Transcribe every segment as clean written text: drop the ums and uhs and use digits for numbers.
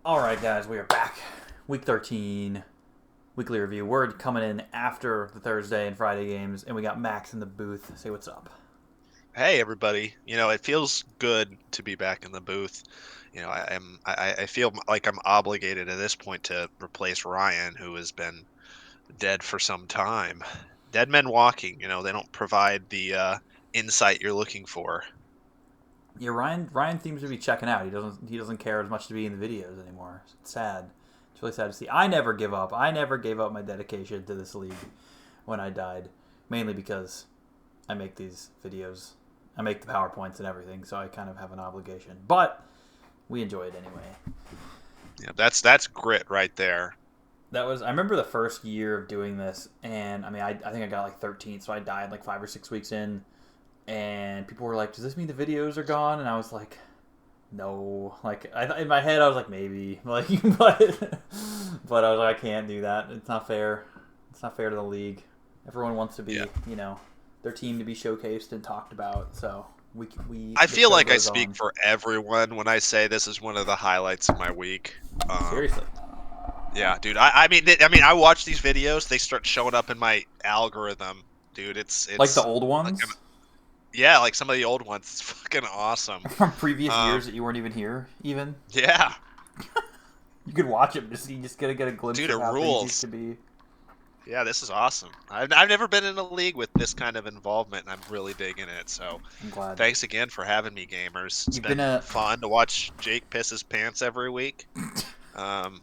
All right, guys, we are back. Week 13, weekly review. Word coming in after the Thursday and Friday games, and we got Max in the booth. Say what's up. Hey everybody. It feels good to be back in the booth. I feel like I'm obligated at this point to replace Ryan, who has been dead for some time. Dead men walking, they don't provide the insight you're looking for. Yeah, Ryan seems to be checking out. He doesn't care as much to be in the videos anymore. It's sad. It's really sad to see. I never give up. I never gave up my dedication to this league when I died, mainly because I make these videos. I make the PowerPoints and everything, so I kind of have an obligation. But we enjoy it anyway. Yeah, that's grit right there. I remember the first year of doing this, and I think I got like 13, so I died like 5 or 6 weeks in, and people were like, "Does this mean the videos are gone?" And I was like, "No." Like in my head, I was like, "Maybe," like, but I was like, "I can't do that. It's not fair. It's not fair to the league. Everyone wants to Yeah. be, their team to be showcased and talked about. So I the feel show like I goes speak on. for everyone when I say this is one of the highlights of my week. Um, Seriously, yeah, dude. I mean, I watch these videos. They start showing up in my algorithm, dude. It's like the it's old like ones Yeah, like some of the old ones. It's fucking awesome. from previous Um, years that you weren't even here, even. yeah, You could watch it, just you just gotta get a glimpse dude, of it how things used rules. to be. Yeah, this is awesome. I've never been in a league with this kind of involvement, and I'm really digging it. So, I'm glad thanks again for having me, gamers. It's you've been been a fun to watch Jake piss his pants every week. Um,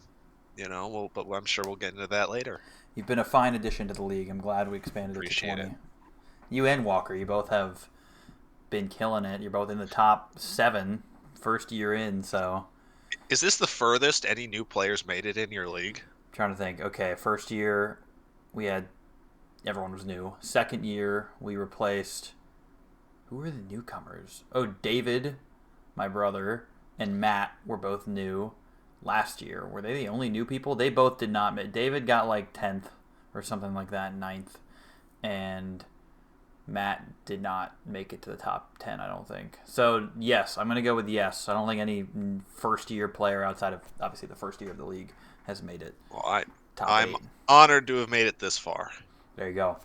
but I'm sure we'll get into that later. you've been a fine addition to the league. I'm glad we expanded it to Appreciate it. 20. You and Walker, you both have been killing it. You're both in the top seven first year in. So Is this the furthest any new players made it in your league? I'm trying to think. Okay, first year we had everyone was new. Second year we replaced who were the newcomers? Oh, David, my brother, and Matt were both new last year. Were they the only new people? They both did not. David got like 10th or something like that, ninth, and Matt did not make it to the top 10, I don't think. So, yes, I'm going to go with yes. I don't think any first year player outside of obviously the first year of the league has made it Well, top I'm 8. honored to have made it this far. There you go.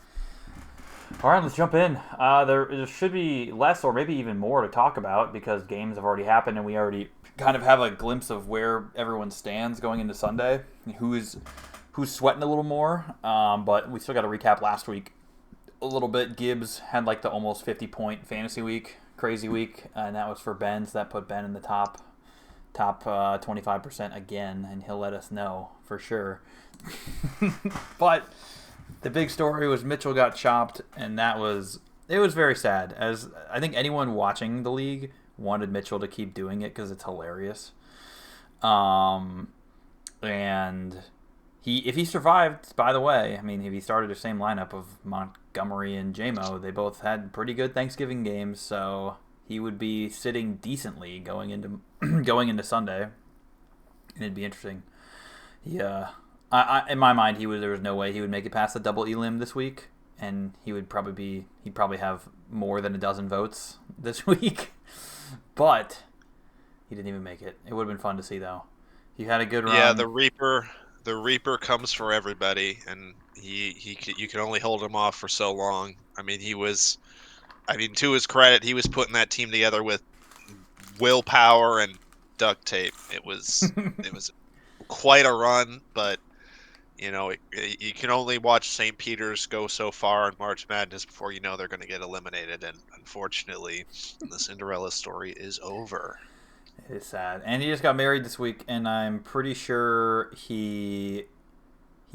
All right, let's jump in. There should be less or maybe even more to talk about because games have already happened and we already kind of have a glimpse of where everyone stands going into Sunday. Who's sweating a little more, but we still got to recap last week a little bit. Gibbs had like the almost 50-point fantasy week, crazy week, and that was for Ben. So that put Ben in the top 25% again, and he'll let us know for sure. But the big story was Mitchell got chopped, and it was very sad. As I think anyone watching the league wanted Mitchell to keep doing it because it's hilarious. Um, and if he survived, by the way, I mean, if he started the same lineup of Montgomery and JMO, they both had pretty good Thanksgiving games, so he would be sitting decently going into going into Sunday, and it'd be interesting. Yeah, in my mind, there was no way he would make it past the double Elim this week, and he'd probably have more than a dozen votes this week, but he didn't even make it. It would have been fun to see though. He had a good Yeah, run. the Reaper comes for everybody, and you can only hold him off for so long. I mean, to his credit, he was putting that team together with willpower and duct tape. It was quite a run, but you can only watch St. Peter's go so far in March Madness before you know they're going to get eliminated. And unfortunately, the Cinderella story is over. It is sad, and he just got married this week, and I'm pretty sure he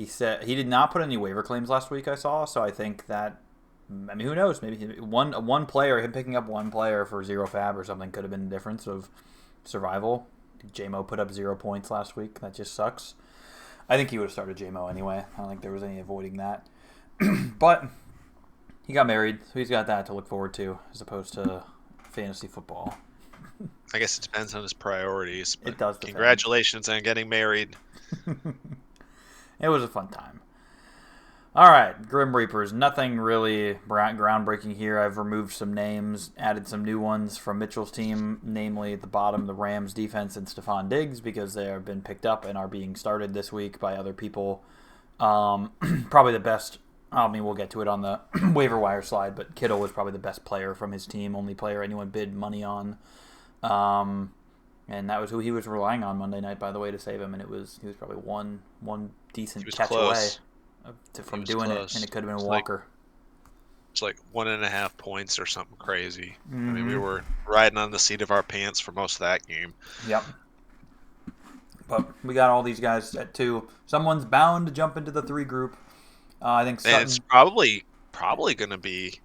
said he did not put any waiver claims last week. I saw, so I think that I mean, who knows? Maybe one player, him picking up one player for zero fab or something, could have been the difference of survival. JMO put up 0 points last week. That just sucks. I think he would have started JMO anyway. I don't think there was any avoiding that. But he got married, so he's got that to look forward to as opposed to fantasy football. I guess it depends on his priorities, but It does depend. congratulations on getting married. It was a fun time. All right, Grim Reapers. Nothing really groundbreaking here. I've removed some names, added some new ones from Mitchell's team, namely at the bottom, the Rams defense and Stephon Diggs, because they have been picked up and are being started this week by other people. Probably the best. I mean, we'll get to it on the waiver wire slide, but Kittle was probably the best player from his team, only player anyone bid money on. And that was who he was relying on Monday night, by the way, to save him. And he was probably one decent catch away from doing close. it, and it could have been Walker. It's like 1.5 points or something crazy. Mm-hmm. I mean, we were riding on the seat of our pants for most of that game. Yep. But we got all these guys at 2. Someone's bound to jump into the 3 group. I think Sutton. And it's probably going to be.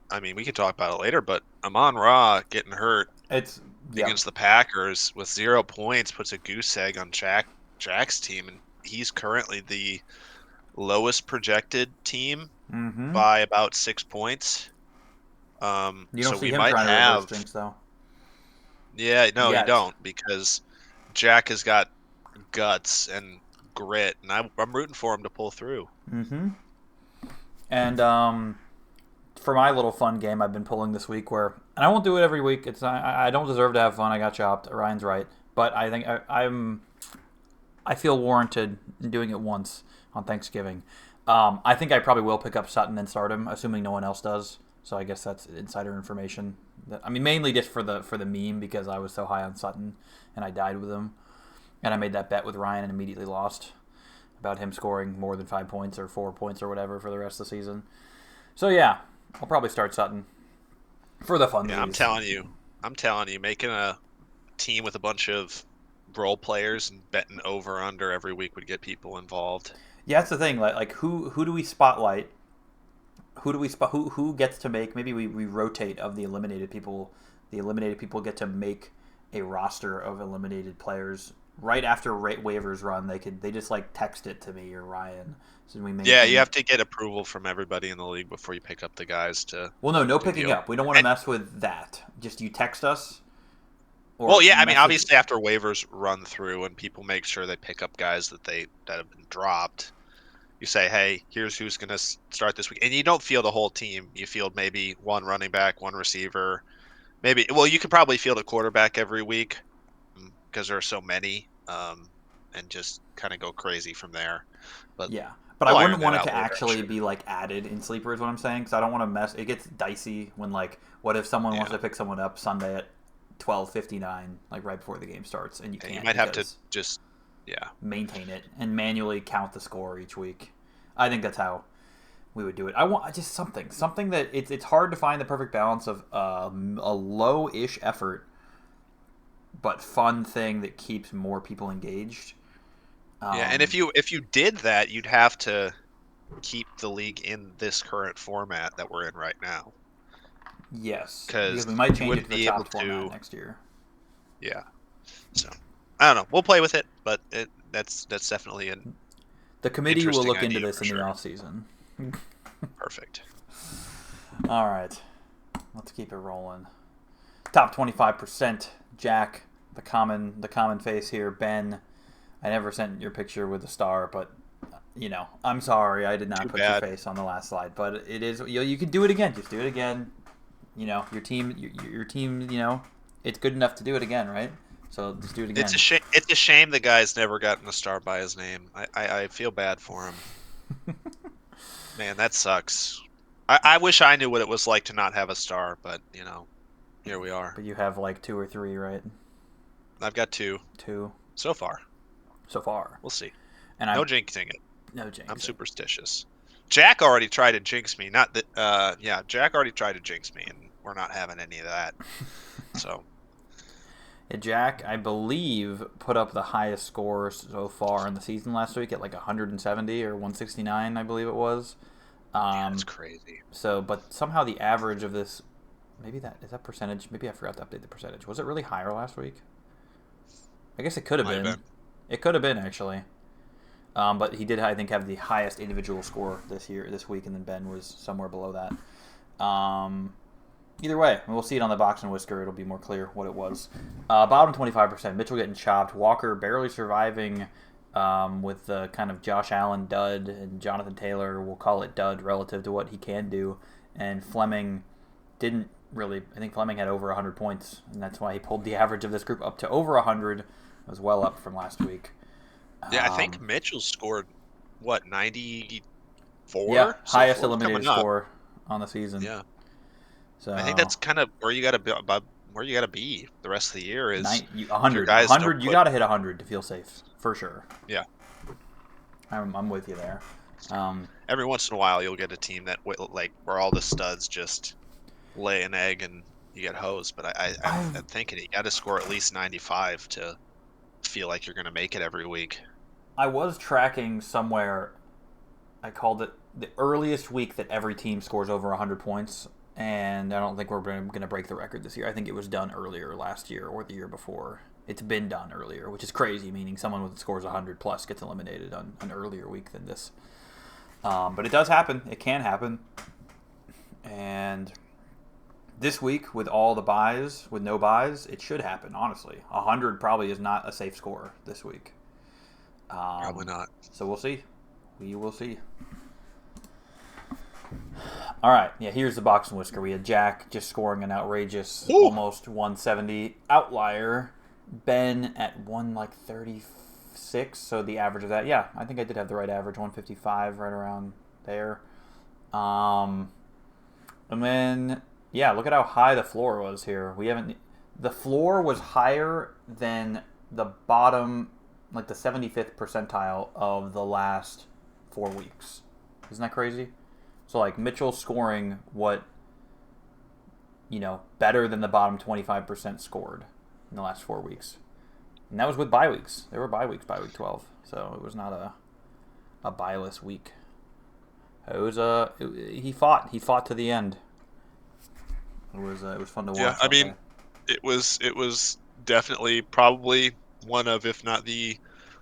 I mean, we can talk about it later, but Amon-Ra getting hurt against the Packers with 0 points puts a goose egg on Jack's team, and he's currently the lowest projected team by about 6 points. You don't so see we him might trying have. To reverse things, though. Yeah, no, you don't, because Jack has got guts and grit, and I'm rooting for him to pull through. Mm-hmm. And for my little fun game I've been pulling this week, and I won't do it every week. I don't deserve to have fun. I got chopped. Ryan's right, but I think I feel warranted in doing it once on Thanksgiving. I think I probably will pick up Sutton and start him, assuming no one else does. So I guess that's insider information. I mean, mainly just for the meme, because I was so high on Sutton and I died with him, and I made that bet with Ryan and immediately lost about him scoring more than 5 points or 4 points or whatever for the rest of the season. So yeah, I'll probably start Sutton for the fun. Yeah, I'm telling you, making a team with a bunch of role players and betting over under every week would get people involved. Yeah, that's the thing. Like who do we spotlight? Who gets to make? Maybe we rotate of the eliminated people. The eliminated people get to make a roster of eliminated players right after waivers run. They just like text it to me or Ryan. So you have to get approval from everybody in the league before you pick up the guys to. Well, no picking up. We don't want to mess with that. Just you text us. I mean, obviously after waivers run through and people make sure they pick up guys that have been dropped, you say, hey, here's who's going to start this week. And you don't field a whole team. You field maybe one running back, one receiver. You could probably field a quarterback every week because there are so many, and just kind of go crazy from there. But I wouldn't want it to actually be like added in Sleeper is what I'm saying, because I don't want to mess. It gets dicey when what if someone wants to pick someone up Sunday at 12:59, like right before the game starts, and you can't. You might have to just maintain it and manually count the score each week. I think that's how we would do it. I want just something that it's hard to find the perfect balance of a low-ish effort but fun thing that keeps more people engaged. And if you did that, you'd have to keep the league in this current format that we're in right now. Yes, because we might change it to the top format next year. Yeah, so I don't know. We'll play with it, but that's definitely the committee will look into this in the off season. Perfect. All right, let's keep it rolling. Top 25%. Jack, the common face here. Ben, I never sent your picture with a star, but I'm sorry I did not put your face on the last slide. But it is you can do it again. Just do it again. Your team. It's good enough to do it again, right? So just do it again. It's a shame the guy's never gotten a star by his name. I feel bad for him. Man, that sucks. I wish I knew what it was like to not have a star, but here we are. But you have like 2 or 3, right? I've got 2. 2 so far. We'll see. And no jinxing it. No jinxing. I'm superstitious. Jack already tried to jinx me. Not that. Jack already tried to jinx me, and we're not having any of that. So. Jack, I believe, put up the highest score so far in the season last week at like 170 or 169, I believe it was. That's crazy. So, but somehow the average of this, is that percentage? Maybe I forgot to update the percentage. Was it really higher last week? I guess it could have been. It could have been, actually. But he did, I think, have the highest individual score this week, and then Ben was somewhere below that. Either way, we'll see it on the box and whisker. It'll be more clear what it was. Bottom 25%. Mitchell getting chopped. Walker barely surviving with the kind of Josh Allen dud and Jonathan Taylor, we'll call it dud relative to what he can do. And Fleming didn't really. I think Fleming had over 100 points, and that's why he pulled the average of this group up to over 100. It was well up from last week. Yeah, I think Mitchell scored what 94. Yeah, So highest Ford's eliminated coming up. score on the season. Yeah, So I think that's kind of where you got to be. Where you got to be the rest of the year is if your 100. guys don't 100. You put. got to hit 100 to feel safe for sure. Yeah, I'm with you there. every once in a while you'll get a team that like where all the studs just lay an egg and you get hosed. But I'm thinking you got to score at least 95 to feel like you're going to make it every week. I was tracking somewhere. I called it the earliest week that every team scores over 100 points, and I don't think we're going to break the record this year. I think it was done earlier last year or the year before. It's been done earlier, which is crazy, meaning someone with scores 100 plus gets eliminated on an earlier week than this. But it does happen. It can happen. And this week, with all the buys, with no buys, it should happen, honestly. 100 probably is not a safe score this week. Probably not. So we'll see. We will see. All right. Yeah, here's the box and whisker. We had Jack just scoring an outrageous almost 170 outlier. Ben at 136. So the average of that. Yeah, I think I did have the right average. 155, right around there. And then, yeah, look at how high the floor was here. The floor was higher than the bottom, like the 75th percentile of the last 4 weeks. Isn't that crazy? So, like, Mitchell scoring better than the bottom 25% scored in the last 4 weeks. And that was with bye weeks. There were bye weeks by week 12. So it was not a bye-less week. He fought to the end. It was fun to watch. Yeah, I mean, it was definitely probably one of, if not the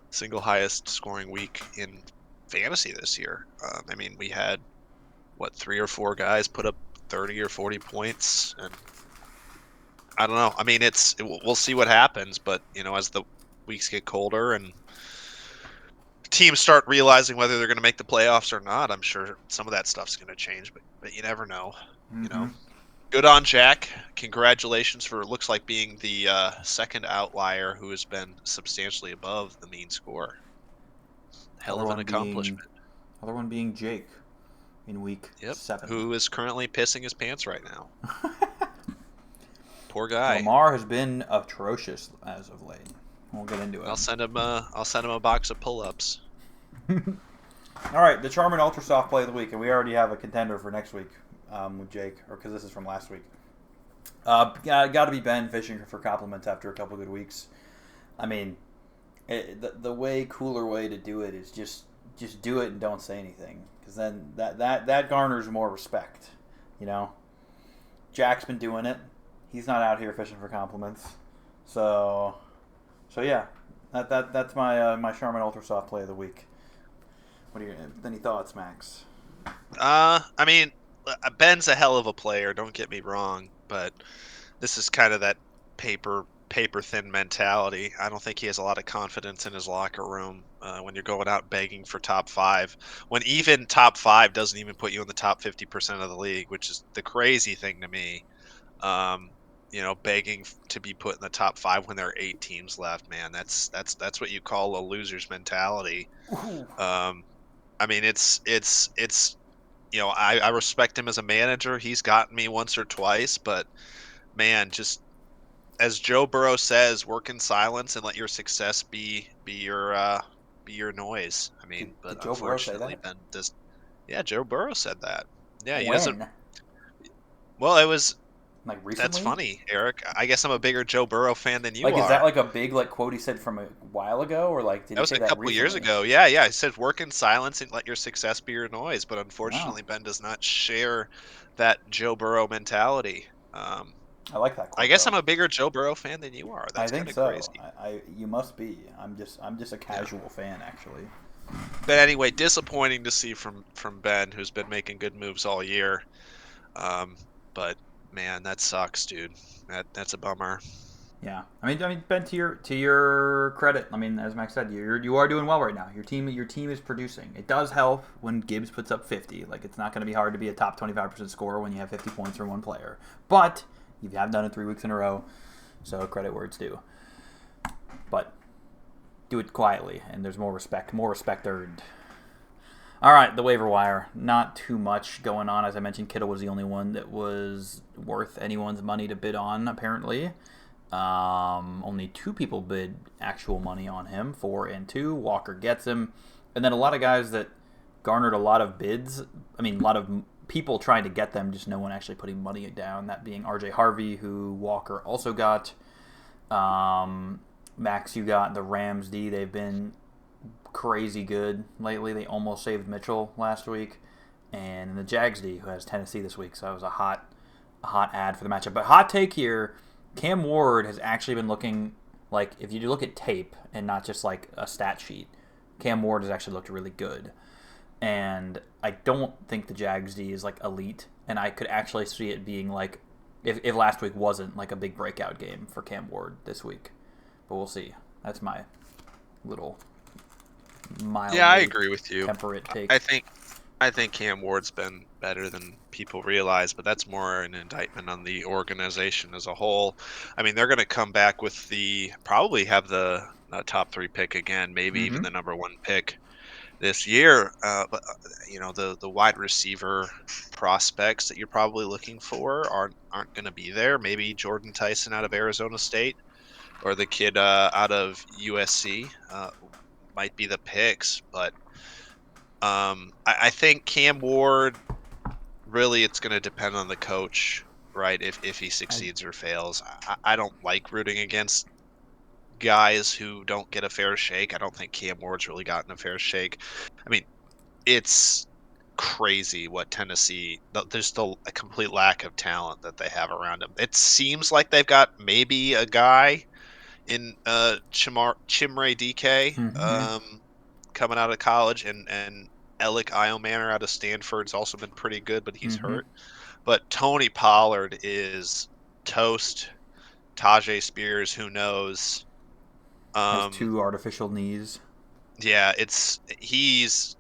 single highest scoring week in fantasy this year. I mean, we had 3 or 4 guys put up 30 or 40 points, and I don't know. I mean, we'll see what happens, but as the weeks get colder and teams start realizing whether they're going to make the playoffs or not, I'm sure some of that stuff's going to change, but you never know. Mm-hmm. Good on Jack. Congratulations for looks like being the second outlier who has been substantially above the mean score. Hell of an accomplishment. Other one being Jake in week 7. Who is currently pissing his pants right now. Poor guy. Lamar has been atrocious as of late. We'll get into it. I'll send him a box of pull-ups. All right, the Charmin Ultra Soft play of the week, and we already have a contender for next week with Jake, or because this is from last week. Got to be Ben fishing for compliments after a couple good weeks. I mean, the cooler way to do it is just do it and don't say anything, because then that garners more respect. Jack's been doing it. He's not out here fishing for compliments. So yeah, that's my Charmin Ultra Soft play of the week. Any thoughts, Max? I mean, Ben's a hell of a player. Don't get me wrong, but this is kind of that paper thin mentality. I don't think he has a lot of confidence in his locker room when you're going out begging for top 5. When even top 5 doesn't even put you in the top 50% of the league, which is the crazy thing to me. Begging to be put in the top 5 when there are 8 teams left, man. That's what you call a loser's mentality. I mean, it's I respect him as a manager. He's gotten me once or twice, but man, just as Joe Burrow says, work in silence and let your success be your noise. I mean, but Joe Burrow say unfortunately, that? Ben just Joe Burrow said that. Yeah, he When? doesn't. Well, it was. Like recently? That's funny, Eric. I guess I'm a bigger Joe Burrow fan than you are. Is that like a big quote he said from a while ago, or did that was he say a couple years ago? Yeah. He said work in silence and let your success be your noise. But unfortunately, Ben does not share that Joe Burrow mentality. I like that quote. I guess I'm a bigger Joe Burrow fan than you are. That's kind of so. crazy. You must be. I'm just a casual fan, actually. But anyway, disappointing to see from Ben, who's been making good moves all year. But man, that sucks, dude. That's a bummer. Yeah, I mean, Ben, to your credit, I mean, as Max said, you are doing well right now. Your team is producing. It does help when Gibbs puts up 50. Like, it's not going to be hard to be a top 25% scorer when you have 50 points from one player. But you have done it 3 weeks in a row, so credit where it's due. But do it quietly, and there's more respect earned. All right, the waiver wire. Not too much going on. As I mentioned, Kittle was the only one that was worth anyone's money to bid on, apparently. Only two people bid actual money on him, 4 and 2. Walker gets him. And then a lot of guys that garnered a lot of bids. I mean, a lot of people trying to get them, just no one actually putting money down. That being RJ Harvey, who Walker also got. Max, you got the Rams D. They've been crazy good lately. They almost saved Mitchell last week. And the Jags D, who has Tennessee this week. So that was a hot ad for the matchup. But hot take here, Cam Ward has actually been looking like, if you look at tape and not just like a stat sheet, Cam Ward has actually looked really good. And I don't think the Jags D is like elite. And I could actually see it being like, if last week wasn't like a big breakout game for Cam Ward this week. But we'll see. That's my little mildly Yeah, I agree with you. temperate take. I think Cam Ward's been better than people realize, but that's more an indictment on the organization as a whole. I mean, they're going to come back with probably have the top 3 pick again, maybe even Mm-hmm. the number 1 pick this year. But the wide receiver prospects that you're probably looking for aren't going to be there. Maybe Jordan Tyson out of Arizona State or the kid out of USC might be the picks, but I think Cam Ward, really, it's going to depend on the coach, right? If he I, succeeds or fails. I don't like rooting against guys who don't get a fair shake. I don't think Cam Ward's really gotten a fair shake. I mean, it's crazy what Tennessee. There's still a complete lack of talent that they have around him. It seems like they've got maybe a guy in Chimre DK mm-hmm. coming out of college, and Alec Iomanner out of Stanford's also been pretty good, but he's Mm-hmm. hurt. But Tony Pollard is toast. Tajay Spears, who knows? Has Um, 2 artificial knees. yeah, he's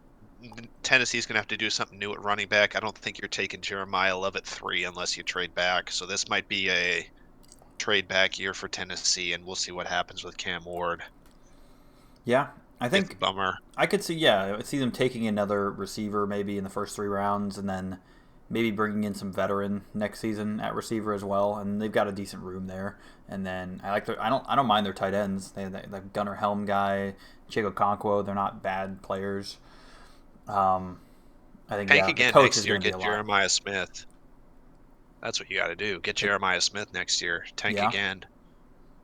Tennessee's gonna have to do something new at running back. I don't think you're taking Jeremiah Love at 3 unless you trade back. So this might be a trade back year for Tennessee, and we'll see what happens with Cam Ward. Yeah, I It's a think bummer. I could see. Yeah, I would see them taking another receiver maybe in the first 3 rounds, and then maybe bringing in some veteran next season at receiver as well. And they've got a decent room there. And then I don't mind their tight ends. They the Gunnar Helm guy, Chico Conquo. They're not bad players. Um, I think Tank yeah, the again coach next is year. going to be Get a lot. Jeremiah Smith. That's what you got to do. Get It, Jeremiah Smith next year. Tank yeah, again.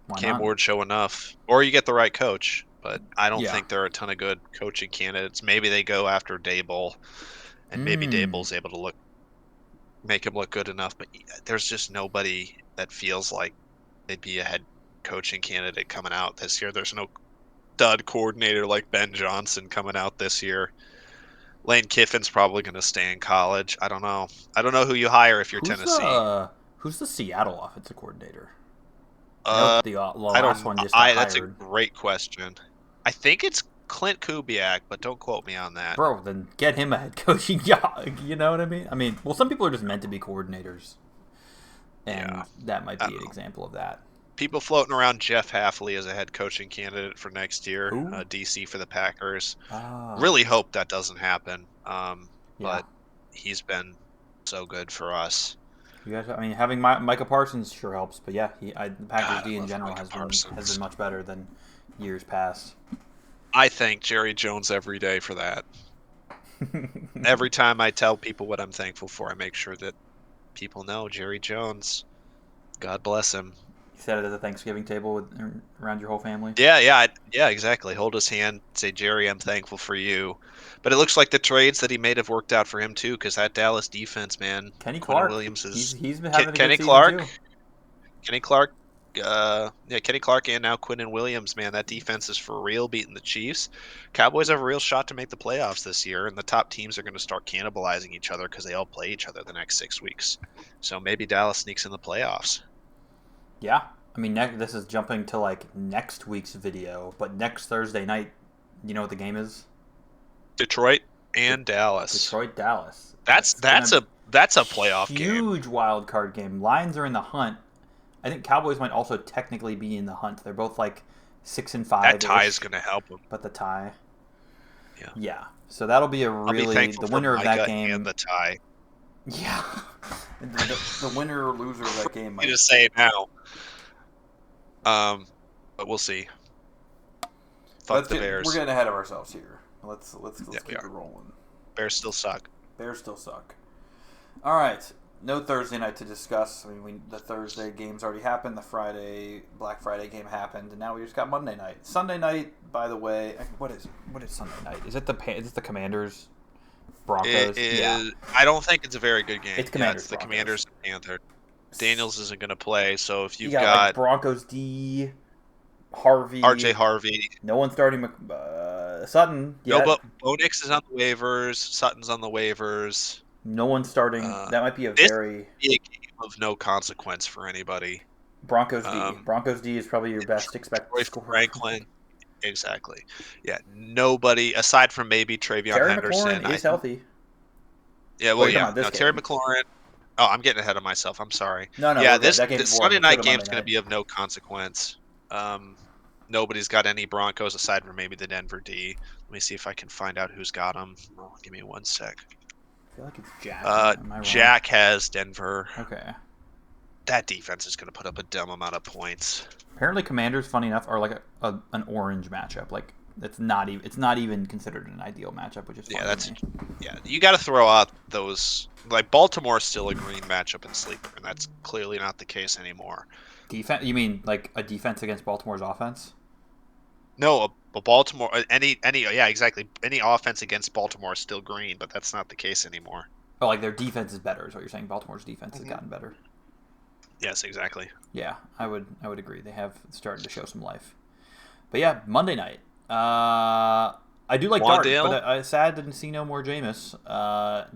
why Cam not? Ward show enough, or you get the right coach. But I don't Yeah. think there are a ton of good coaching candidates. Maybe they go after Dable, and maybe Hmm. Dable's able to make him look good enough. But there's just nobody that feels like they'd be a head coaching candidate coming out this year. There's no stud coordinator like Ben Johnson coming out this year. Lane Kiffin's probably going to stay in college. I don't know. I don't know who you hire if you're Who's Tennessee. the Seattle offensive coordinator? I know Uh, the I last don't. one just got That's a hired. great question. I think it's Clint Kubiak, but don't quote me on that. Bro, then get him a head coaching job. You know what I mean? I mean, well, some people are just meant to be coordinators, Yeah, and that might I be don't an know. example of that. People floating around Jeff Halfley as a head coaching candidate for next year, Who? DC for the Packers. Oh, Really hope that doesn't happen. yeah. But he's been so good for us. You guys, I mean, having Micah Parsons sure helps, but yeah, the Packers God, D I in love general Micah has been Parsons. much better than years past. I thank Jerry Jones every day for that. Every time I tell people what I'm thankful for, I make sure that people know Jerry Jones. God bless him. You said it at the Thanksgiving table around your whole family. Yeah, exactly. Hold his hand, say, Jerry, I'm thankful for you. But it looks like the trades that he made have worked out for him too, because that Dallas defense, man, Kenny Quentin Clark, Williams is he's been having a good Kenny season Clark, too. Kenny Clark, yeah, Kenny Clark, and now Quentin Williams, man, that defense is for real, beating the Chiefs. Cowboys have a real shot to make the playoffs this year, and the top teams are going to start cannibalizing each other because they all play each other the next 6 weeks. So maybe Dallas sneaks in the playoffs. Yeah, I mean, this is jumping to like next week's video, but next Thursday night, you know what the game is? Detroit and Dallas. Detroit, Dallas. That's a playoff game. Huge wild card game. Lions are in the hunt. I think Cowboys might also technically be in the hunt. They're both like 6-5. That tie is going to help them. But the tie. Yeah. Yeah. So that'll be I'll be thankful the winner for of that Micah game. and the tie. Yeah. the winner or loser of that game might You just say it now. But we'll see. Fuck the Bears. We're getting ahead of ourselves here. Let's keep it rolling. Bears still suck. Bears still suck. All right. No Thursday night to discuss. I mean, the Thursday games already happened. The Black Friday game happened, and now we just got Monday night. Sunday night, by the way, what is Sunday night? Is it the Commanders? Broncos? Yeah. I don't think it's a very good game. It's Commanders. It's the Commanders and Panthers. Daniels isn't going to play, so if you've got like Broncos D, Harvey, RJ Harvey, no one starting Sutton. Yet. No, but Bo Nix is on the waivers. Sutton's on the waivers. No one starting. That might be a game of no consequence for anybody. Broncos D. Broncos D is probably your best expected score. Franklin. Exactly. Yeah. Nobody aside from maybe Travion Terry Henderson McLaurin is healthy. Yeah. Well, yeah. No, Terry McLaurin. Oh, I'm getting ahead of myself. I'm sorry. No. Yeah. This Sunday night game is going to be of no consequence. Nobody's got any Broncos aside from maybe the Denver D. Let me see if I can find out who's got them. Oh, give me 1 sec. I feel like it's Jack. Jack has Denver. Okay. That defense is going to put up a dumb amount of points. Apparently, Commanders, funny enough, are like an orange matchup. Like it's not even considered an ideal matchup, which is funny to me. Yeah. You got to throw out those. Like Baltimore is still a green matchup in sleeper, and that's clearly not the case anymore. Defense? You mean like a defense against Baltimore's offense? No, a Baltimore yeah, exactly. Any offense against Baltimore is still green, but that's not the case anymore. Oh, like their defense is better, is what you're saying. Baltimore's defense has gotten better. Yes, exactly. Yeah, I would agree. They have started to show some life. But yeah, Monday night. I do like Wandale? Dart, but I'm sad didn't see no more Jameis.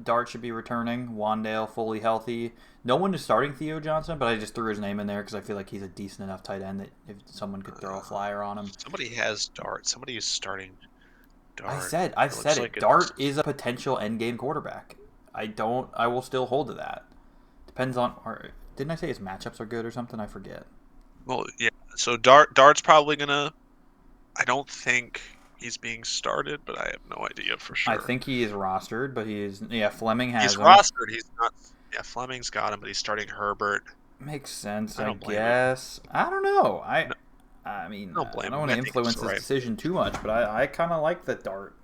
Dart should be returning. Wandale fully healthy. No one is starting Theo Johnson, but I just threw his name in there because I feel like he's a decent enough tight end that if someone could throw a flyer on him. Somebody has Dart. Somebody is starting Dart. I've said it. Dart is a potential endgame quarterback. I will still hold to that. Depends on. Didn't I say his matchups are good or something? I forget. Well, yeah. So Dart's probably gonna. I don't think he's being started, but I have no idea for sure. I think he is rostered, but Fleming has him. He's rostered. He's not. Yeah, Fleming's got him, but he's starting Herbert. Makes sense, I guess. I don't know. I mean, I don't want to influence his decision too much, but I kind of like the Dart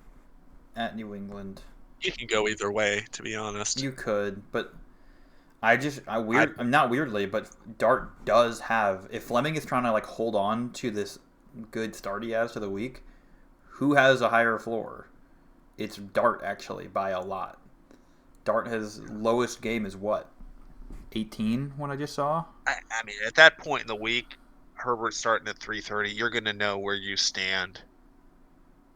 at New England. You can go either way, to be honest. You could, but I'm not weirdly, but Dart does have. If Fleming is trying to like hold on to this good start he has to the week, who has a higher floor? It's Dart actually by a lot. Dart has lowest game is what? 18 when I just saw? I mean, at that point in the week, Herbert's starting at 3:30. You're going to know where you stand.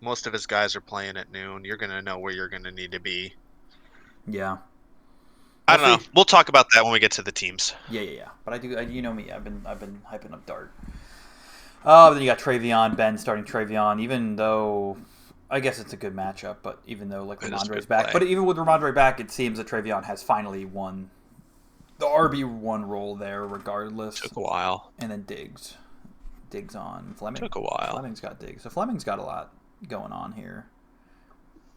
Most of his guys are playing at noon. You're going to know where you're going to need to be. Yeah. I don't know. We'll talk about that when we get to the teams. Yeah. But you know me. I've been hyping up Dart. But then you got Travion, Ben starting Travion, even though I guess it's a good matchup, but even though like Ramondre's back. But even with Ramondre back, it seems that Travion has finally won the RB1 role there regardless. Took a while. And then Diggs on Fleming. Took a while. Fleming's got Diggs. So Fleming's got a lot going on here.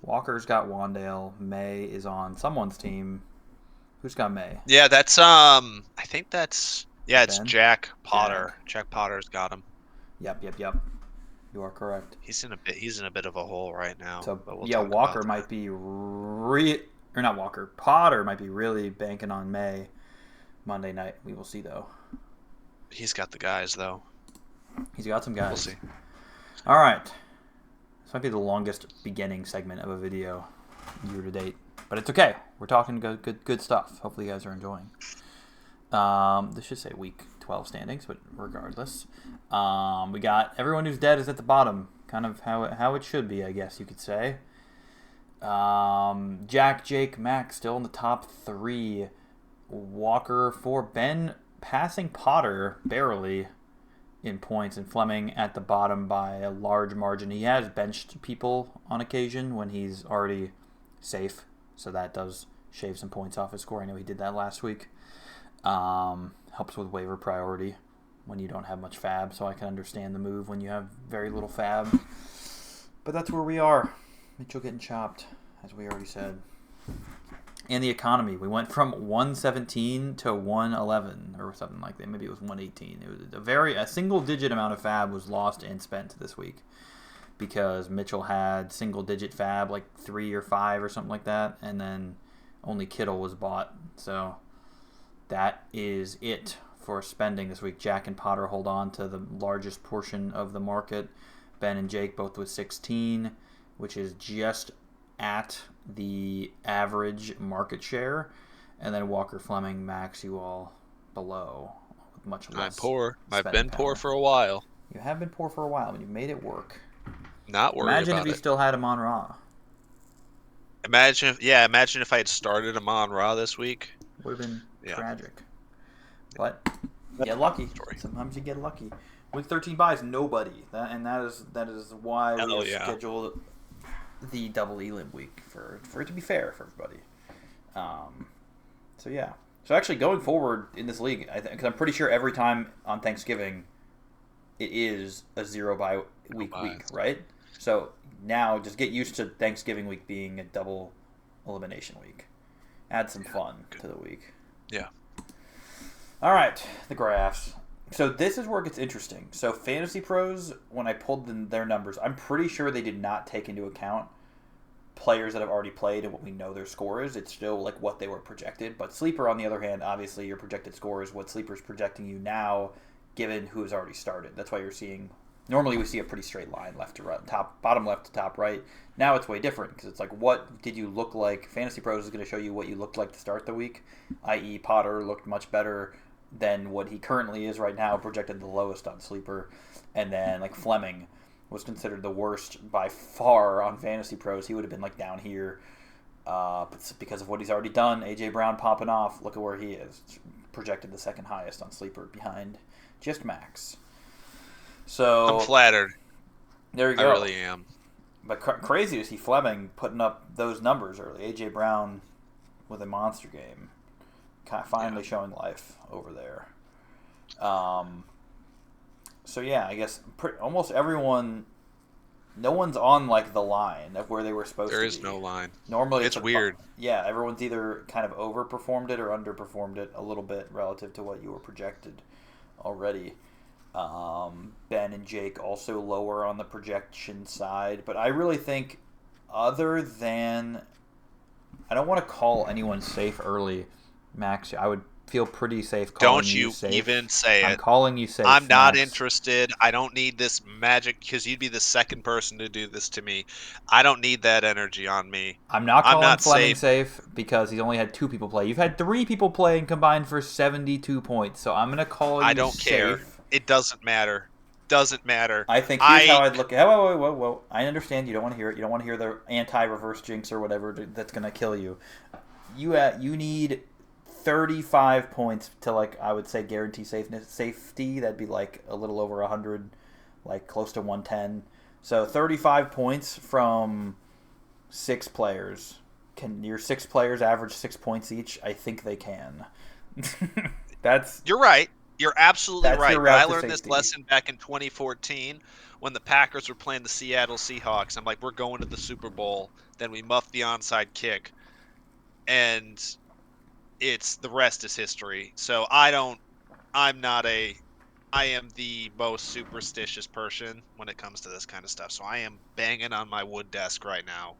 Walker's got Wandale. May is on someone's team. Who's got May? Yeah, that's I think that's it's Ben? Jack Potter. Jack Potter's got him. Yep. You are correct. He's in a bit of a hole right now. So Walker might be Potter might be really banking on May Monday night. We will see though. He's got the guys though. He's got some guys. We'll see. All right. This might be the longest beginning segment of a video year to date, but it's okay. We're talking good stuff. Hopefully you guys are enjoying. This should say week 12 standings, but regardless, we got everyone who's dead is at the bottom, kind of how it should be, I guess you could say. Jack, Jake, Mac still in the top 3. Walker 4. Ben passing Potter barely. in points, and Fleming at the bottom by a large margin. He has benched people on occasion when he's already safe, so that does shave some points off his score. I know he did that last week. Helps with waiver priority when you don't have much fab, so I can understand the move when you have very little fab. But that's where we are. Mitchell getting chopped, as we already said. And the economy, we went from 117 to 111 or something like that. Maybe it was 118. It was a single-digit amount of fab was lost and spent this week because Mitchell had single-digit fab, like 3 or 5 or something like that, and then only Kittle was bought. So that is it for spending this week. Jack and Potter hold on to the largest portion of the market. Ben and Jake both with 16, which is just at the average market share, and then Walker, Fleming, Max, you all below with much less. I'm poor. I've been poor for a while. You have been poor for a while, but you've made it work. Not worried Imagine about if you it. still had Amon Ra. Imagine if I had started Amon Ra this week. Would have been tragic. But you get lucky. Story. Sometimes you get lucky. Week 13 buys nobody, that is why we have scheduled the double Elim week for it to be fair for everybody. So actually going forward in this league, because I'm pretty sure every time on Thanksgiving it is a 0 bye week, right? So now just get used to Thanksgiving week being a double elimination week. Add some fun to the week. Yeah. All right, the graphs. So this is where it gets interesting. So Fantasy Pros, when I pulled their numbers, I'm pretty sure they did not take into account players that have already played and what we know their score is. It's still like what they were projected. But Sleeper, on the other hand, obviously your projected score is what Sleeper's projecting you now, given who has already started. That's why you're seeing. Normally we see a pretty straight line, left to right, bottom left to top right. Now it's way different because it's like, what did you look like? Fantasy Pros is going to show you what you looked like to start the week, i.e. Potter looked much better than what he currently is right now, projected the lowest on Sleeper. And then like Fleming was considered the worst by far on Fantasy Pros. He would have been like down here, but because of what he's already done, AJ Brown popping off. Look at where he is, projected the second highest on Sleeper, behind just Max. So I'm flattered. There you go. I really am. But crazy to see Fleming putting up those numbers early. AJ Brown with a monster game, finally showing life over there. So yeah, I guess almost everyone, no one's on like the line of where they were supposed to be. There is no line. Normally it's weird. Yeah, everyone's either kind of overperformed it or underperformed it a little bit relative to what you were projected already. Ben and Jake also lower on the projection side, but I really think other than, I don't want to call anyone safe early, Max. I would feel pretty safe calling you safe. Don't you even say it. I'm calling you safe. I'm not Max. interested. I don't need this magic because you'd be the second person to do this to me. I don't need that energy on me. I'm not calling Fleming safe because he's only had 2 people play. You've had 3 people play and combined for 72 points. So I'm going to call you safe. I don't care. It doesn't matter. Doesn't matter. I think here's how I'd look at it. Whoa. I understand you don't want to hear it. You don't want to hear the anti-reverse jinx or whatever that's going to kill you. You need 35 points to, like, I would say guarantee safety. That'd be like a little over 100, like close to 110. So 35 points from 6 players. Can your 6 players average 6 points each? I think they can. You're right. You're absolutely right. I learned this lesson back in 2014 when the Packers were playing the Seattle Seahawks. I'm like, we're going to the Super Bowl. Then we muffed the onside kick. And the rest is history. So I am the most superstitious person when it comes to this kind of stuff. So I am banging on my wood desk right now,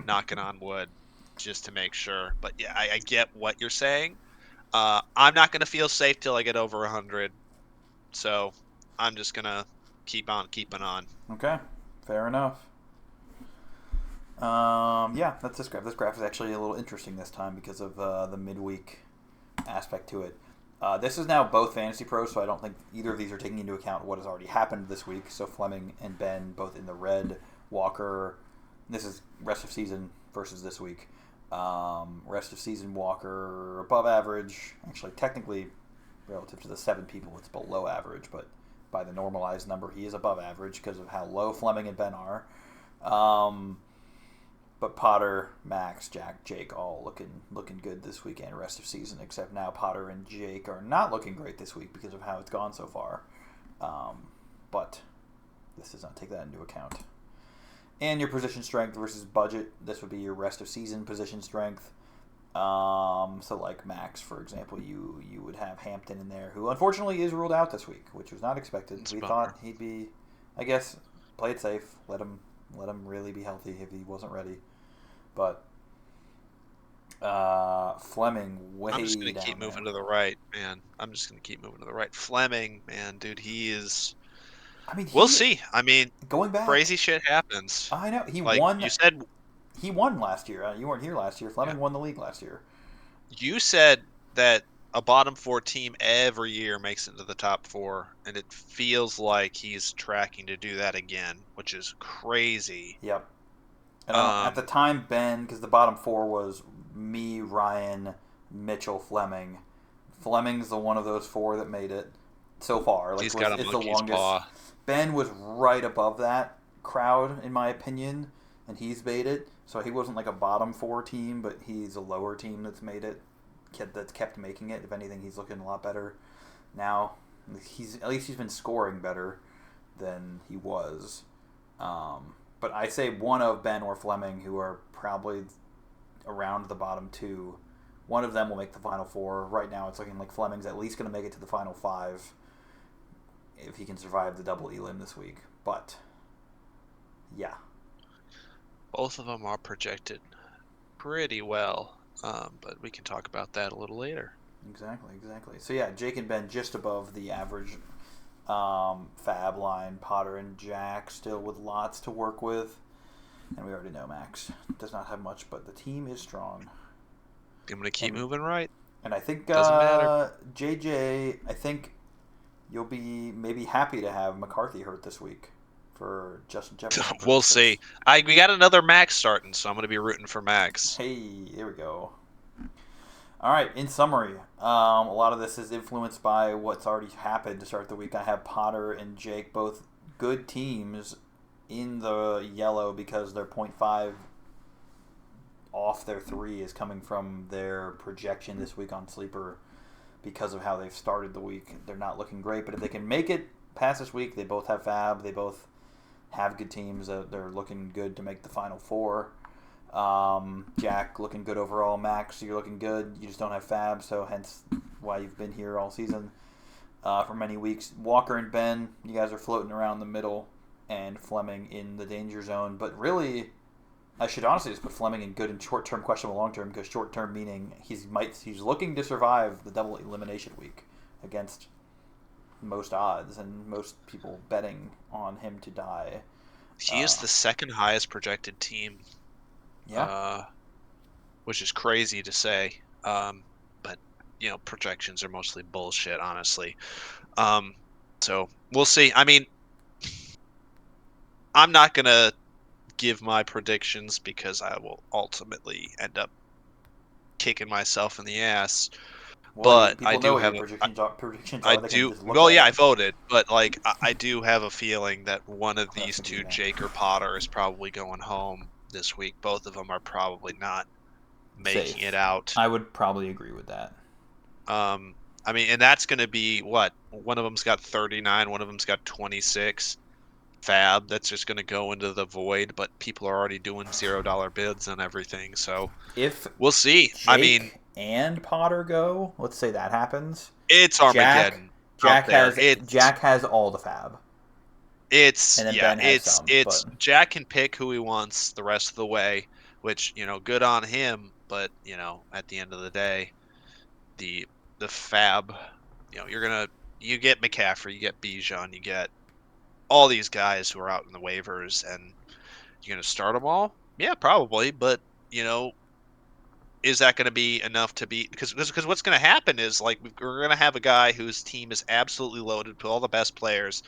knocking on wood just to make sure. But yeah, I get what you're saying. I'm not going to feel safe till I get over 100. So I'm just going to keep on keeping on. Okay, fair enough. Yeah, that's this graph. This graph is actually a little interesting this time because of the midweek aspect to it. This is now both Fantasy Pros, so I don't think either of these are taking into account what has already happened this week. So Fleming and Ben both in the red. Walker, this is rest of season versus this week. Rest of season Walker above average. Actually, technically, relative to the 7 people, it's below average, but by the normalized number, he is above average because of how low Fleming and Ben are. Um, but Potter, Max, Jack, Jake all looking good this weekend, rest of season, except now Potter and Jake are not looking great this week because of how it's gone so far. But this does not take that into account. And your position strength versus budget, this would be your rest of season position strength. So like Max, for example, you would have Hampton in there, who unfortunately is ruled out this week, which was not expected. We thought he'd be, I guess, play it safe, let him really be healthy if he wasn't ready. But Fleming way I'm just gonna down keep there. moving to the right, man. I'm just gonna keep moving to the right. Fleming, man, dude, he is. I mean, We'll see. I mean, going back, crazy shit happens. I know he Like won. you said, He won last year. You weren't here last year. Fleming yeah, won the league last year. you said that a bottom four team every year makes it to the top four, and it feels like he's tracking to do that again, which is crazy. Yep. And at the time, Ben, because the bottom four was me, Ryan, Mitchell, Fleming. Fleming's the one of those four that made it so far. Like, He's got a it's the monkey's longest. paw. Ben was right above that crowd, in my opinion, and he's made it. So he wasn't like a bottom four team, but he's a lower team that's made it, that's kept making it. If anything, he's looking a lot better now. At least he's been scoring better than he was. But I say one of Ben or Fleming, who are probably around the bottom two, one of them will make the final four. Right now, it's looking like Fleming's at least going to make it to the final five if he can survive the double Elim this week. But yeah, Both of them are projected pretty well, but we can talk about that a little later. Exactly. So yeah, Jake and Ben just above the average fab line. Potter and Jack still with lots to work with. And we already know Max does not have much, but the team is strong. I'm going to keep moving right. And I think Doesn't matter. JJ, I think you'll be maybe happy to have McCarthy hurt this week for Justin Jefferson. We'll see. We got another Max starting, so I'm going to be rooting for Max. Hey, here we go. All right, in summary, a lot of this is influenced by what's already happened to start the week. I have Potter and Jake, both good teams, in the yellow because their 0.5 off their 3 is coming from their projection this week on Sleeper because of how they've started the week. They're not looking great, but if they can make it past this week, they both have fab. They both have good teams. They're looking good to make the final four. Jack looking good overall. Max, you're looking good. You just don't have fab, so hence why you've been here all season for many weeks. Walker and Ben, you guys are floating around the middle, and Fleming in the danger zone. But really, I should honestly just put Fleming in good and short-term, questionable long-term, because short-term meaning he's looking to survive the double elimination week against most odds and most people betting on him to die. He is the second highest projected team. Yeah. Which is crazy to say. But, projections are mostly bullshit, honestly. So we'll see. I mean, I'm not going to give my predictions because I will ultimately end up kicking myself in the ass. Well, But I do have predictions are. I They can do. just look Well, at yeah, it. I voted, but I do have a feeling that one of these That's two, gonna be Jake or Potter, is probably going home this week. Both of them are probably not making safe. it out. I would probably agree with that. I mean, and that's going to be what? One of them's got 39, one of them's got 26. Fab, that's just going to go into the void, but people are already doing $0 bids on everything, so If we'll see. Jake I mean, and Potter go, let's say that happens. it's Armageddon out there. Jack has all the fab. And then Ben has some, It's but Jack can pick who he wants the rest of the way, which, good on him, but, at the end of the day, the fab, you get McCaffrey, you get Bijan, you get all these guys who are out in the waivers, and you're going to start them all? Yeah, probably, but, is that going to be enough to beat? Because what's going to happen is, like, we're going to have a guy whose team is absolutely loaded with all the best players,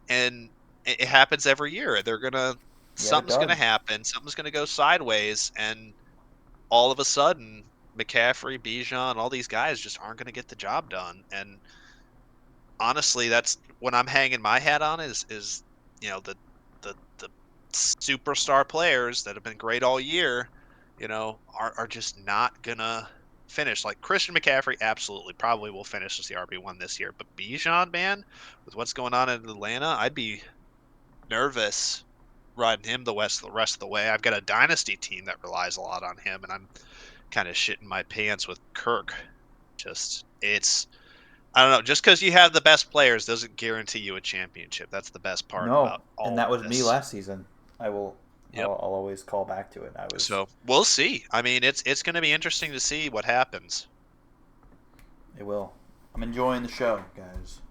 and it happens every year. Something's going to happen, something's going to go sideways, and all of a sudden, McCaffrey, Bijan, all these guys just aren't going to get the job done, and honestly, that's what I'm hanging my hat on is the superstar players that have been great all year, are just not gonna finish. Like Christian McCaffrey, absolutely, probably will finish as the RB1 this year. But Bijan, man, with what's going on in Atlanta, I'd be nervous riding him the rest of the way. I've got a dynasty team that relies a lot on him, and I'm kind of shitting my pants with Kirk. I don't know. Just because you have the best players doesn't guarantee you a championship. That's the best part No, about and all that of was me this. last season. I will. Yep. I'll always call back to it. I was. So we'll see. I mean, it's going to be interesting to see what happens. It will. I'm enjoying the show, guys.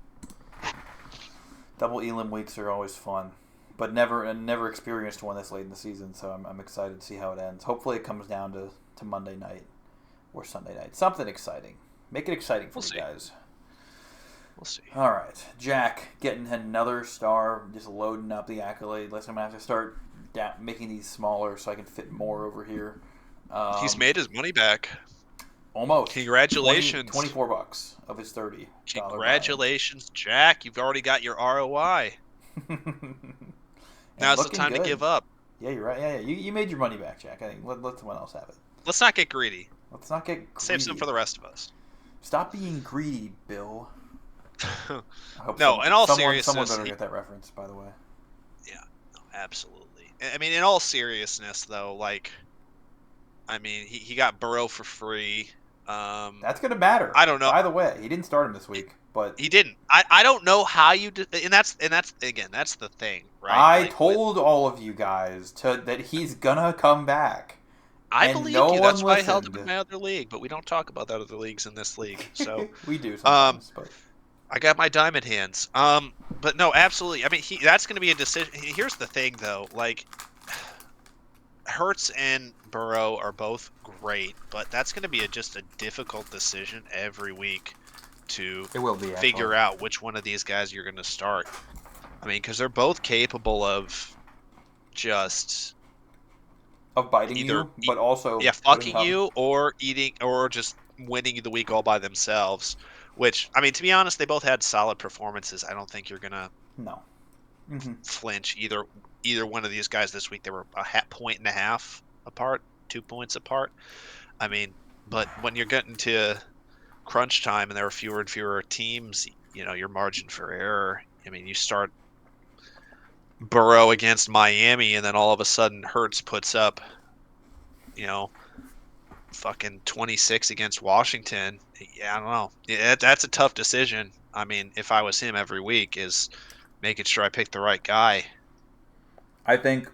Double Elim weeks are always fun, but never experienced one this late in the season. So I'm excited to see how it ends. Hopefully, it comes down to Monday night or Sunday night. Something exciting. Make it exciting for you guys. We'll see. All right, Jack getting another star, just loading up the accolade list. I'm gonna have to start making these smaller so I can fit more over here. He's made his money back. Almost. Congratulations. $24 of his $30. Congratulations, Jack. You've already got your ROI. Now's the time to give up. Yeah, you're right. Yeah. You made your money back, Jack. I think let someone else have it. Let's not get greedy. Let's not get greedy. Save some for the rest of us. Stop being greedy, Bill. No, in all seriousness, someone better get that reference, by the way. Yeah, no, absolutely. I mean, in all seriousness, though, he got Burrow for free. That's gonna matter. I don't know. By the way, he didn't start him this week, but he didn't. I don't know how you did, and that's again, that's the thing, right? I told all of you guys that he's gonna come back. I believe you. That's why I held him in my other league, but we don't talk about that other leagues in this league. So we do sometimes, but I got my diamond hands. But no, absolutely. I mean, that's going to be a decision. Here's the thing, though. Hurts and Burrow are both great, but that's going to be just a difficult decision every week to figure out which one of these guys you're going to start. I mean, because they're both capable of just biting you, but also fucking you or eating or just winning the week all by themselves. Which, I mean, to be honest, they both had solid performances. I don't think you're gonna flinch either one of these guys this week. They were a point and a half apart, 2 points apart. I mean, but when you're getting to crunch time and there are fewer and fewer teams, your margin for error. I mean, you start Burrow against Miami, and then all of a sudden Hurts puts up, fucking 26 against Washington. Yeah, I don't know. Yeah, that's a tough decision. I mean, if I was him every week, is making sure I pick the right guy. I think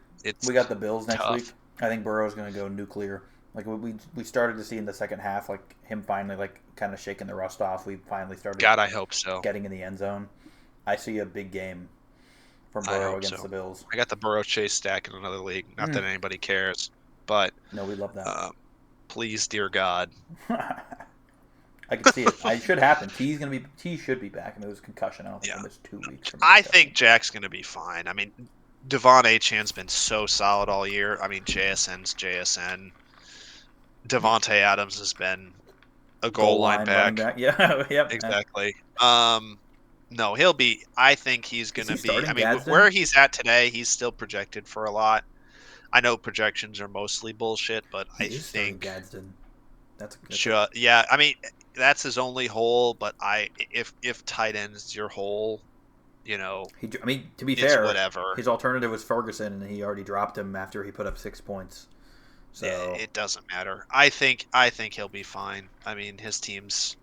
we got the Bills next week. I think Burrow's going to go nuclear. Like we started to see in the second half, like him finally kind of shaking the rust off. We finally started. God, I hope so. Getting in the end zone. I see a big game from Burrow against the Bills. I got the Burrow Chase stack in another league. Not that anybody cares, but no, we love that. Please, dear God. I can see it. It should happen. T should be back, and it was concussion. I don't think he missed 2 weeks. I think Jack's going to be fine. I mean, Devon Achan's been so solid all year. I mean, JSN's JSN. Devontae Adams has been a goal line back. Yeah, yep. Exactly. No, he'll be. I think he's going to be. I mean, Gadsden? Where he's at today, he's still projected for a lot. I know projections are mostly bullshit, but I think Gadsden. That's yeah. I mean, that's his only hole. But if tight end's your hole, I mean, to be fair, whatever. His alternative was Ferguson, and he already dropped him after he put up 6 points. So it doesn't matter. I think he'll be fine. I mean, his team's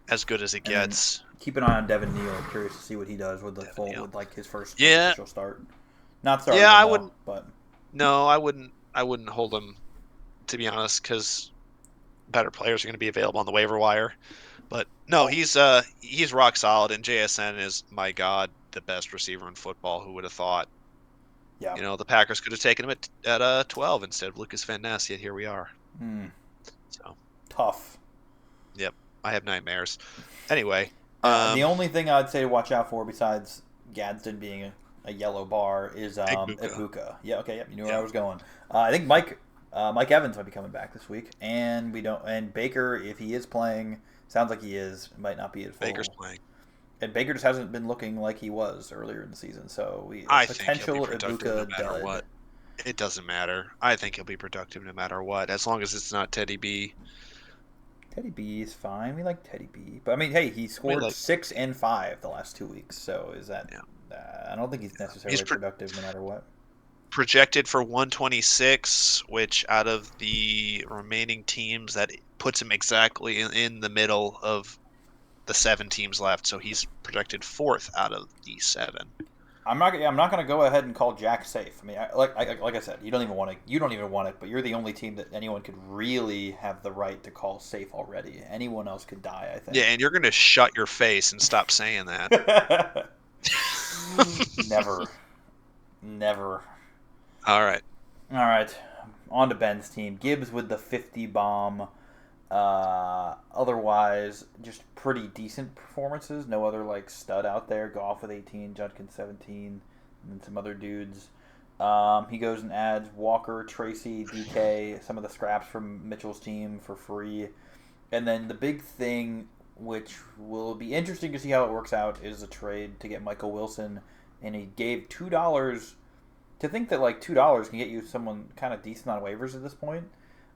as good as it gets. Keep an eye on Devin Neal. I'm curious to see what he does with his first official start. Not starting. Yeah, I wouldn't. But no, I wouldn't. I wouldn't hold him, to be honest, because better players are going to be available on the waiver wire. But no, he's rock solid, and JSN is, my God, the best receiver in football. Who would have thought? Yeah. The Packers could have taken him at 12 instead of Lucas Van Ness, yet here we are. So tough. Yep, I have nightmares. Anyway, the only thing I'd say to watch out for besides Gadsden being a yellow bar is Ibuka. Yeah, okay, yep, you knew where I was going. I think Mike Evans might be coming back this week, and Baker, if he is playing, sounds like he is. Might not be at full. Baker's playing. And Baker just hasn't been looking like he was earlier in the season. So a I think he'll be potential productive no Ibuka matter dud. what. It doesn't matter. I think he'll be productive no matter what, as long as it's not Teddy B. Teddy B is fine. We like Teddy B. But I mean, hey, he We scored like 6 and 5 the last 2 weeks. So is that? yeah. I don't think he's He's necessarily productive no matter what. projected for 126, which out of the remaining teams, that puts him exactly in the middle of the 7 teams left. So he's projected fourth out of the 7. I'm not. I'm not going to go ahead and call Jack safe. I mean, like I said, you don't even want to. You don't even want it. But you're the only team that anyone could really have the right to call safe already. Anyone else could die. I Yeah, think. and you're going to shut your face and stop saying that. Never. Never. All right. All right. On to Ben's team. Gibbs with the 50 bomb. Otherwise, just pretty decent performances. No other like stud out there. Goff with 18, Judkins 17, and then some other dudes. He goes and adds Walker, Tracy, DK, some of the scraps from Mitchell's team for free. And then the big thing, which will be interesting to see how it works out, is a trade to get Michael Wilson. And he gave $2. To think that like $2 can get you someone kind of decent on waivers at this point,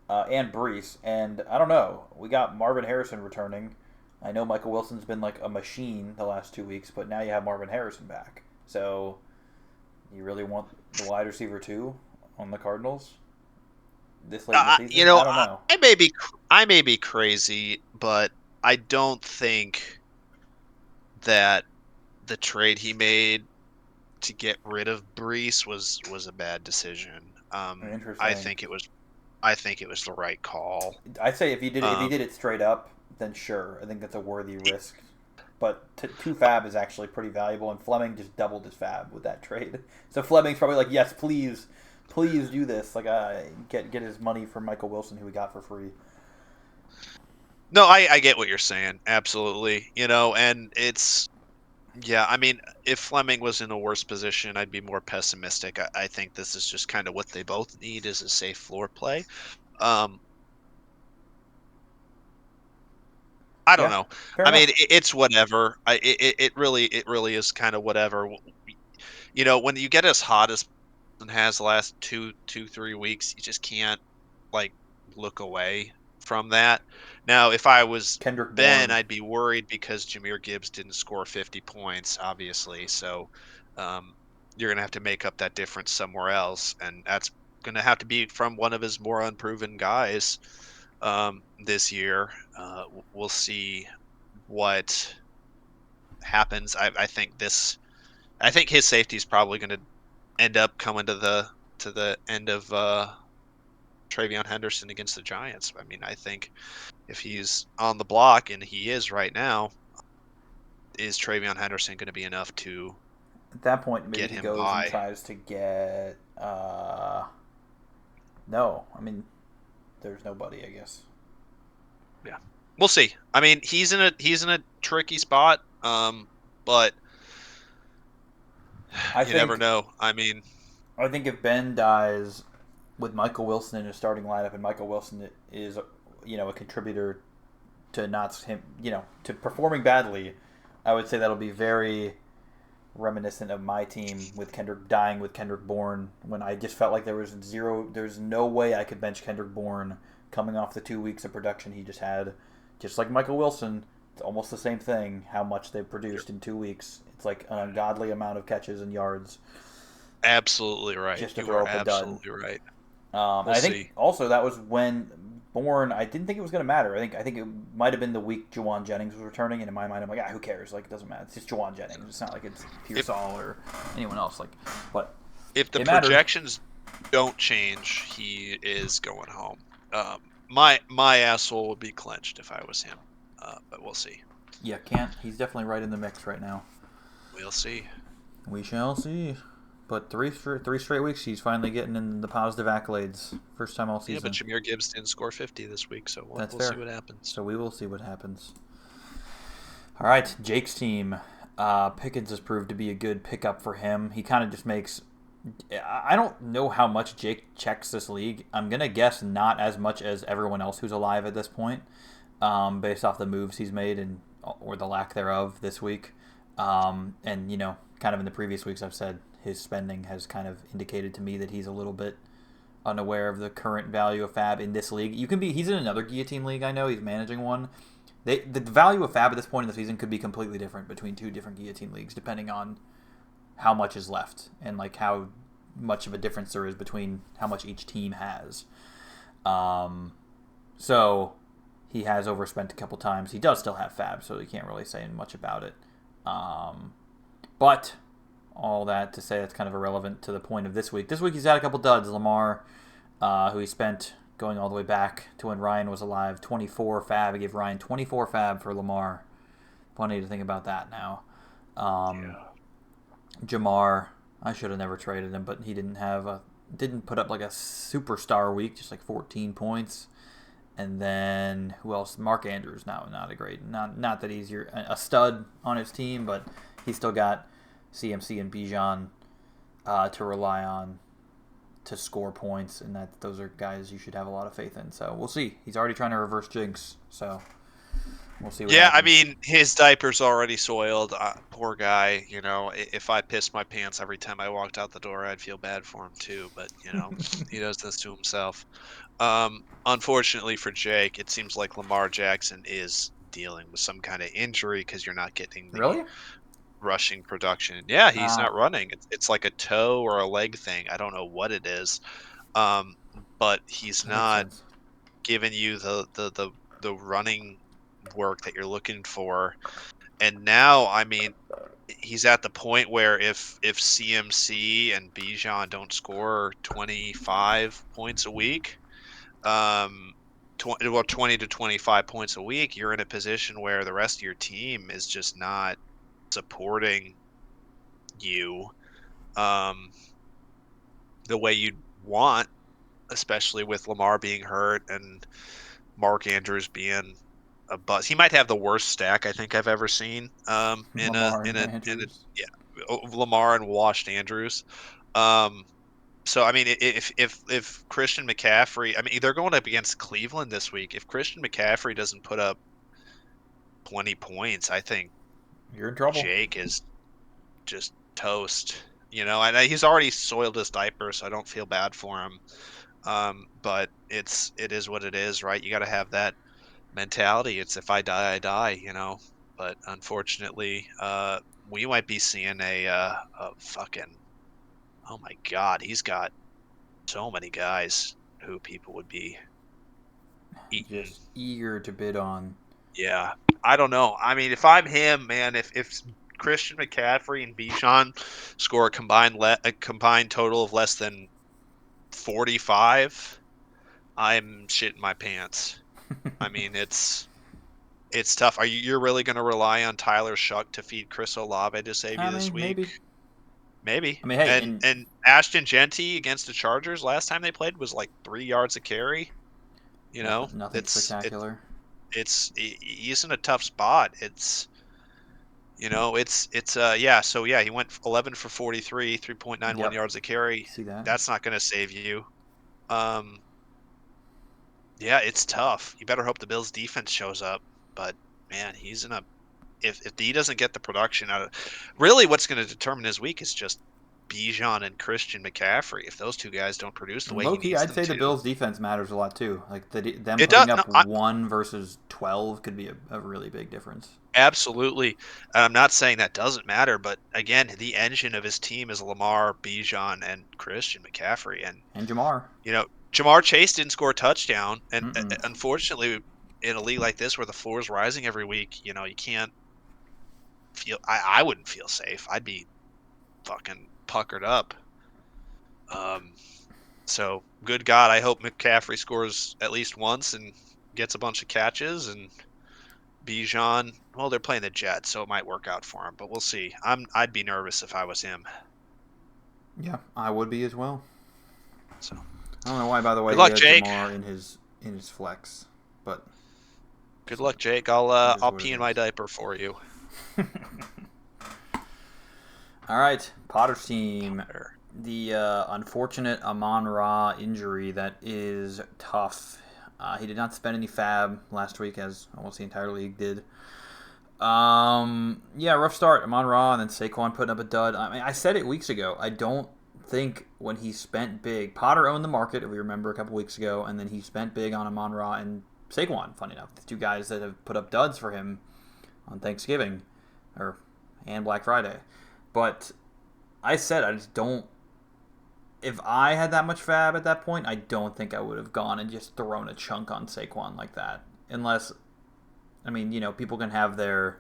and Brees, and I don't know. We got Marvin Harrison returning. I know Michael Wilson's been like a machine the last 2 weeks, but now you have Marvin Harrison back. So, you really want the wide receiver too on the Cardinals this late in the season? I don't know. I may be crazy, but I don't think that the trade he made to get rid of Brees was a bad decision. Interesting. I think it was the right call. I'd say if he Um, did it straight up, then sure. I think that's a worthy risk. But two fab is actually pretty valuable, and Fleming just doubled his fab with that trade. So Fleming's probably like, yes, please do this. Like, get his money from Michael Wilson, who we got for free. No, I get what you're saying. Absolutely. And it's, yeah, I mean, if Fleming was in a worse position, I'd be more pessimistic. I think this is just kind of what they both need, is a safe floor play. Um, I don't Yeah, know. fair I mean, enough. it's whatever. It really is kind of whatever. When you get as hot as and has the last 3 weeks, you just can't like look away from that. Now, if I was Kendrick Ben, Bourne. I'd be worried because Jameer Gibbs didn't score 50 points, obviously. So um, you're going to have to make up that difference somewhere else. And that's going to have to be from one of his more unproven guys this year. We'll see what happens. I think his safety is probably going to end up coming to the end of Travion Henderson against the Giants. I mean, I think if he's on the block, and he is right now, is Travion Henderson going to be enough to At that point, maybe get he him goes and by? tries to get. No, I mean, there's nobody. I guess. Yeah, we'll see. I mean, he's in a tricky spot, but I you never think. know. I mean, I think if Ben dies with Michael Wilson in his starting lineup, and Michael Wilson is, a contributor to not him, to performing badly, I would say that'll be very reminiscent of my team with Kendrick dying with Kendrick Bourne when I just felt like there's no way I could bench Kendrick Bourne coming off the 2 weeks of production he just had. Just like Michael Wilson, it's almost the same thing, how much they've produced in 2 weeks. It's like an ungodly amount of catches and yards absolutely right. just to You throw are up a dud. absolutely right. And We'll I think see. also that was when Bourne. I didn't think it was going to matter. I think it might have been the week Juwan Jennings was returning, and in my mind, I'm like, who cares? Like, it doesn't matter. It's just Juwan Jennings. It's not like it's Pearsall or anyone else. Like, but If the it mattered. projections don't change, he is going home. My asshole would be clenched if I was him, but we'll see. Yeah, can't. He's definitely right in the mix right now. We'll see. We shall see. But three straight weeks, he's finally getting in the positive accolades. First time all Yeah, but season. Jameer Gibbs didn't score 50 this week, so That's we'll fair. see what happens. So we will see what happens. All right, Jake's team. Pickens has proved to be a good pickup for him. He kind of just makes. I don't know how much Jake checks this league. I'm gonna guess not as much as everyone else who's alive at this point, based off the moves he's made and or the lack thereof this week. And, kind of in the previous weeks I've said his spending has kind of indicated to me that he's a little bit unaware of the current value of Fab in this league. He's in another Guillotine league, I know. He's managing one. The value of Fab at this point in the season could be completely different between two different Guillotine leagues, depending on how much is left and like how much of a difference there is between how much each team has. So he has overspent a couple times. He does still have Fab, so you can't really say much about it. But all that to say, that's kind of irrelevant to the point of this week. This week he's had a couple duds. Lamar, who he spent going all the way back to when Ryan was alive, 24 Fab. He gave Ryan 24 Fab for Lamar. Funny to think about that now. Jamar, I should have never traded him, but he didn't put up like a superstar week, just like 14 points. And then who else? Mark Andrews. Not a great. Not that he's a stud on his team, but he's still got CMC and Bijan to rely on to score points, and those are guys you should have a lot of faith in. So we'll see. He's already trying to reverse jinx, so we'll see what happens. I mean, his diaper's already soiled. Poor guy. If I pissed my pants every time I walked out the door, I'd feel bad for him too. But he does this to himself. Unfortunately for Jake, it seems like Lamar Jackson is dealing with some kind of injury because you're not getting the Really? rushing production. Yeah, he's not running. It's like a toe or a leg thing. I don't know what it is. But he's That makes not sense. giving you the running work that you're looking for. And now, I mean, he's at the point where if CMC and Bijan don't score 25 points a week, 20 to 25 points a week, you're in a position where the rest of your team is just not supporting you the way you'd want, especially with Lamar being hurt and Mark Andrews being a bust. He might have the worst stack I think I've ever seen. Lamar and Andrews. Lamar and washed Andrews. So I mean, if Christian McCaffrey, I mean, they're going up against Cleveland this week. If Christian McCaffrey doesn't put up 20 points, I think You're in trouble. Jake is just toast. And he's already soiled his diaper, so I don't feel bad for him. But it is what it is, right? You got to have that mentality. It's if I die, I die. But unfortunately, we might be seeing a fucking. Oh my God, he's got so many guys who people would be eating. Just eager to bid on. Yeah, I don't know. I mean, if I'm him, man, if Christian McCaffrey and Bijan score a combined total of less than 45, I'm shitting my pants. I mean, it's tough. You're really going to rely on Tyler Shuck to feed Chris Olave to save you this week? Maybe. I mean, hey, and Ashton Genty against the Chargers last time they played was like 3 yards a carry. nothing spectacular. He's in a tough spot. So yeah, he went 11 for 43, 3.91 yards a carry. See that? That's not going to save you. Yeah, it's tough. You better hope the Bills defense shows up. But man, he's in a if he doesn't get the production out of really what's going to determine his week is just Bijan and Christian McCaffrey. If those two guys don't produce the way he needs I'd them say to. the Bills defense matters a lot too. Like them It putting does. up No, 1 versus 12 could be a really big difference. absolutely. And I'm not saying that doesn't matter, but again, the engine of his team is Lamar, Bijan, and Christian McCaffrey. And Jamar. Jamar Chase didn't score a touchdown. And Mm-mm. unfortunately, in a league like this where the floor is rising every week, you can't feel – I wouldn't feel safe. I'd be fucking puckered up. So, good God, I hope McCaffrey scores at least once and gets a bunch of catches. And Bijan, well, they're playing the Jets, so it might work out for him. But we'll see. I'd be nervous if I was him. Yeah, I would be as well. So I don't know why, by the way, good luck, he has Jake. Jamar in his flex, but good luck, Jake. I'll pee in my diaper for you. All right, Potter's team. The unfortunate Amon-Ra injury that is tough. He did not spend any fab last week, as almost the entire league did. Yeah, rough start. Amon-Ra and then Saquon putting up a dud. I mean, I said it weeks ago. I don't think when he spent big, Potter owned the market, if we remember a couple weeks ago, and then he spent big on Amon-Ra and Saquon, funny enough. The two guys that have put up duds for him on Thanksgiving and Black Friday. But I said I just don't. If I had that much fab at that point, I don't think I would have gone and just thrown a chunk on Saquon like that. Unless, I mean, people can have their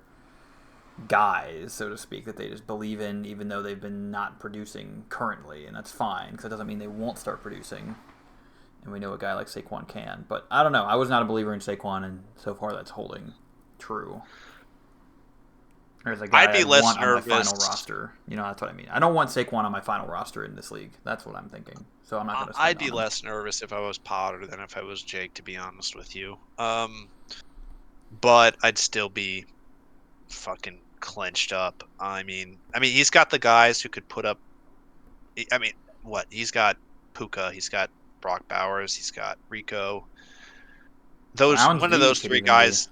guys, so to speak, that they just believe in, even though they've been not producing currently, and that's fine because that doesn't mean they won't start producing. And we know a guy like Saquon can, but I don't know. I was not a believer in Saquon, and so far that's holding true. There's a I'd guy be I'd less want on my nervous. final roster. That's what I mean. I don't want Saquon on my final roster in this league. That's what I'm thinking. So I'm not going to I'd spend be on him. less nervous if I was Potter than if I was Jake, to be honest with you. But I'd still be fucking clenched up. I mean, he's got the guys who could put up. I mean, what he's got: Puka, he's got Brock Bowers, he's got Rico. Browns One of D those could three even be. guys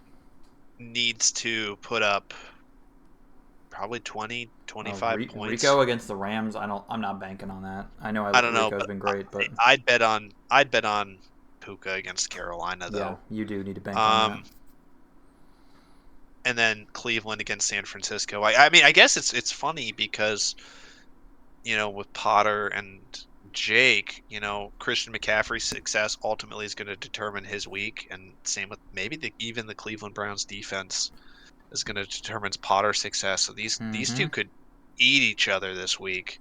needs to put up probably 20, 25 points. Rico against the Rams. I'm not banking on that. I know I don't know, Rico's but been great, but I'd bet on Puka against Carolina yeah, though. you do need to bank on that. Um, and then Cleveland against San Francisco. I mean, I guess it's funny because with Potter and Jake, Christian McCaffrey's success ultimately is going to determine his week, and same with maybe even the Cleveland Browns defense is going to determine Potter's success. So these Mm-hmm. two could eat each other this week.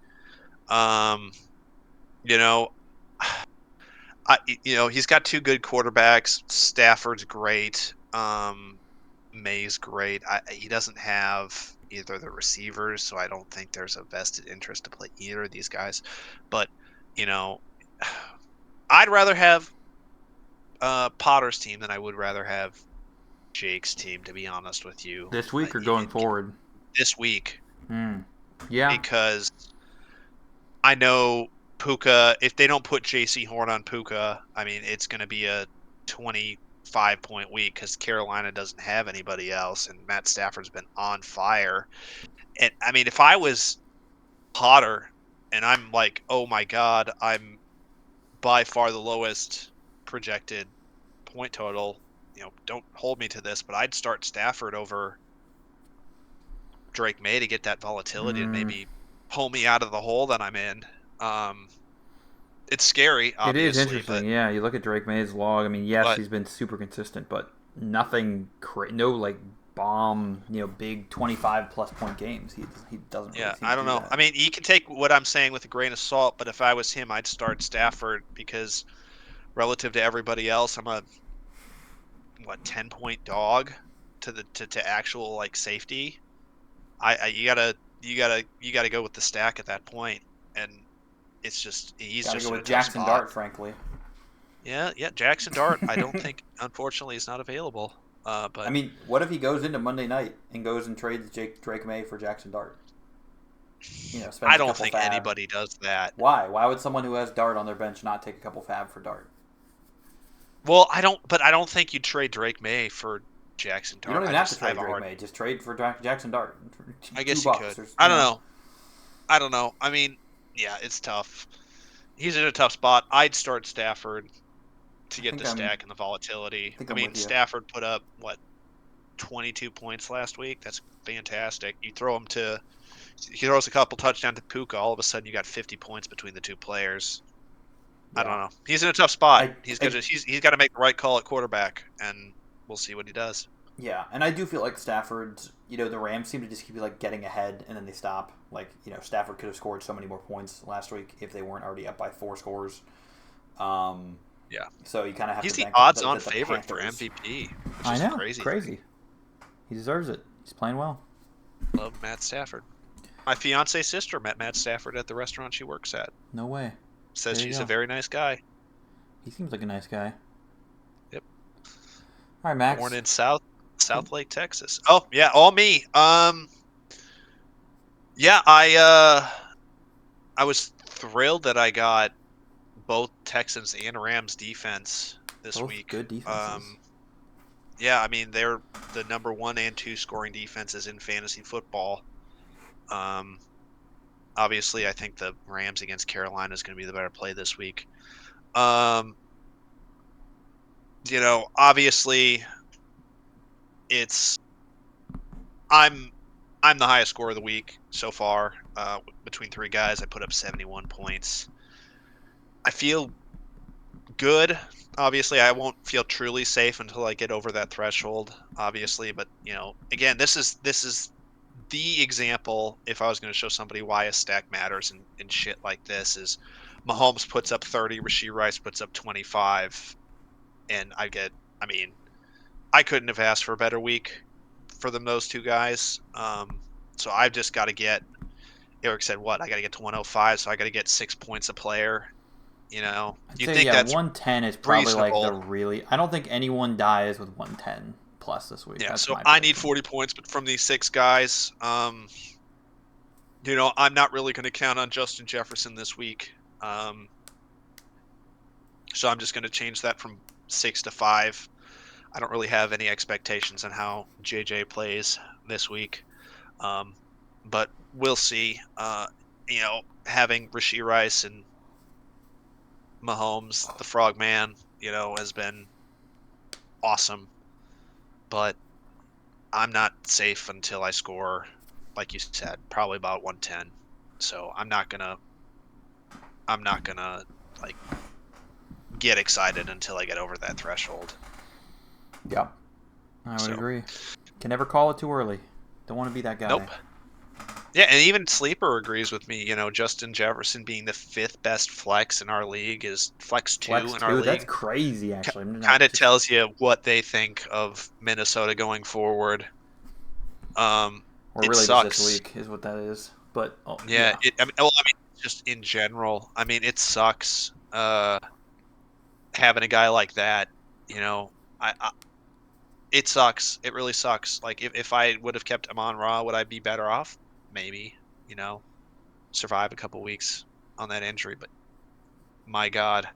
Um, you know, he's got two good quarterbacks. Stafford's great. May's great. He doesn't have either the receivers, so I don't think there's a vested interest to play either of these guys. But you know, I'd rather have Potter's team than I would rather have Jake's team, to be honest with you. This week or going forward? This week, Yeah, because I know Puka. If they don't put J.C. Horn on Puka, I mean it's going to be a 25-point week because Carolina doesn't have anybody else, and Matt Stafford's been on fire. And I mean, if I was Potter and I'm like, oh my God, I'm by far the lowest projected point total, don't hold me to this, but I'd start Stafford over Drake May to get that volatility and maybe pull me out of the hole that I'm in. Um, it's scary, it is obviously, interesting. Yeah, you look at Drake May's log. I mean, yes, but he's been super consistent, but nothing no like bomb, big 25 plus point games. He doesn't really yeah, seem I to don't do know. that. I mean, you can take what I'm saying with a grain of salt, but if I was him, I'd start Stafford because relative to everybody else, I'm a 10-point dog to actual like safety. You gotta go with the stack at that point, and he's Got to just go in a with tough Jackson spot. Dart, frankly. Yeah, Jackson Dart. I don't think, unfortunately, is not available. I But mean, what if he goes into Monday night and goes and trades Drake May for Jackson Dart? I Spends a don't couple think fab. anybody does that. Why? Why would someone who has Dart on their bench not take a couple fab for Dart? Well, I don't think you'd trade Drake May for Jackson You Dart. don't even have to I have trade a Drake hard. May. Just trade for Jackson Dart. I Two guess you bucks. could. There's, I don't know. I don't know. I mean, yeah, it's tough. He's in a tough spot. I'd start Stafford to I get think the I'm. stack and the volatility. I think I I'm mean, with you. Stafford put up what 22 points last week. That's fantastic. He throws a couple touchdowns to Puka. All of a sudden, you got 50 points between the two players. I don't Yeah. know. He's in a tough spot. I, He's I gonna he's got to make the right call at quarterback, and we'll see what he does. Yeah, and I do feel like Stafford's. The Rams seem to just keep getting ahead and then they stop. Stafford could have scored so many more points last week if they weren't already up by 4 scores. Um, Yeah, so you kind of have he's to the bank odds-on that the favorite for Panthers. MVP, which I is a know, crazy thing. crazy. He deserves it. He's playing well. Love Matt Stafford. My fiance's sister met Matt Stafford at the restaurant she works at. No way. Says There you he's a go. very nice guy. He seems like a nice guy. Yep. All right, Born Max. in South Lake, Texas. Oh yeah, all me. Yeah, I was thrilled that I got both Texans and Rams defense this Both week. good defenses. Yeah, I mean, they're the number 1 and 2 scoring defenses in fantasy football. Um, Obviously, I think the Rams against Carolina is gonna be the better play this week. Um, obviously, it's I'm I'm the highest scorer of the week so far, between 3 guys. I put up 71 points. I feel good. Obviously, I won't feel truly safe until I get over that threshold, obviously, but, again, this is the example if I was gonna show somebody why a stack matters and shit like this is Mahomes puts up 30, Rashee Rice puts up 25, and I mean, I couldn't have asked for a better week for those 2 guys. So I've just gotta get Eric said, "What? I gotta get to 105, so I gotta get 6 points a player," you know? I'd You'd say, think yeah, that's 110 is probably like the reasonable. really. I don't think anyone dies with 110 plus this week. Yeah, That's so my I need prediction. 40 points, but from these 6 guys, I'm not really gonna count on Justin Jefferson this week. Um, so I'm just gonna change that from 6 to 5. I don't really have any expectations on how JJ plays this week. Um, but we'll see. Having Rashee Rice and Mahomes, the Frogman, has been awesome. But I'm not safe until I score, like you said, probably about 110. So I'm not gonna like get excited until I get over that threshold. Yeah, I would So agree. Can never call it too early. Don't want to be that guy. nope. Yeah, and even Sleeper agrees with me. Justin Jefferson being the 5th best flex in our league is flex Flex 2 in our 2, that's league. crazy, actually. I'm Kind not of just. tells you what they think of Minnesota going forward. Or It really just this sucks. week is what that is. But, oh, Yeah, yeah. I mean, just in general. I mean, it sucks. Having a guy like that, you know, I it sucks. It really sucks. Like if I would have kept Amon Ra, would I be better off? Maybe. You know, survive a couple weeks on that injury, but my God,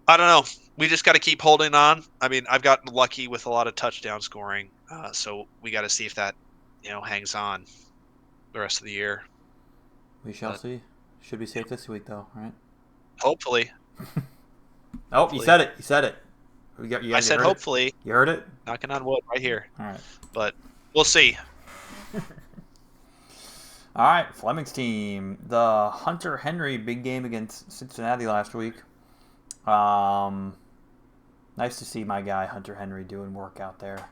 I don't know. We just got to keep holding on. I mean, I've gotten lucky with a lot of touchdown scoring, so we got to see if that hangs on the rest of the year. We shall But see. Should be safe this week, though, right? hopefully, Oh, you hopefully, said it. You said it. You I guys, you said heard it. hopefully, You heard it. knocking on wood right here. All right. But we'll see. All right, Fleming's team. The Hunter Henry big game against Cincinnati last week. Um, nice to see my guy Hunter Henry doing work out there.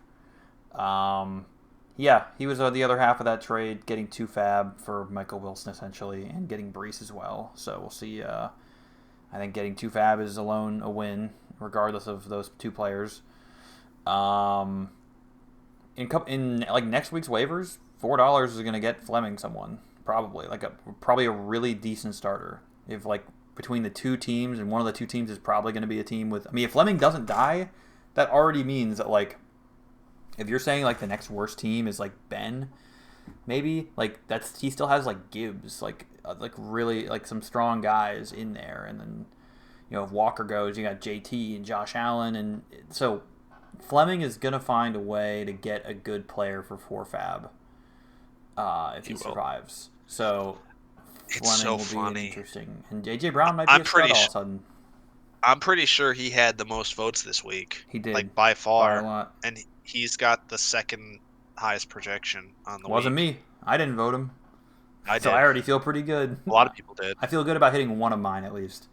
Um, yeah, he was the other half of that trade, getting 2 fab for Michael Wilson essentially, and getting Brees as well. So we'll see. I think getting 2 fab is alone a win, regardless of those 2 players. Um, in like next week's waivers, $4 is gonna get Fleming someone probably probably a really decent starter. If like between the 2 teams, and one of the 2 teams is probably going to be a team with. I mean, if Fleming doesn't die, that already means that like if you're saying like the next worst team is like Ben, maybe like that's he still has like Gibbs, like really like some strong guys in there, and then if Walker goes, you got JT and Josh Allen, and so Fleming is gonna find a way to get a good player for 4 fab if He he will. survives. So It's Fleming so will be an funny. interesting, and AJ Brown might be I'm a stud pretty. all of a sudden. I'm pretty sure he had the most votes this week, He did like by by a far, lot. and he's got the second highest projection on the Wasn't week. me. I didn't vote him, I so I did. already feel pretty good. A lot of people did. I feel good about hitting one of mine at least.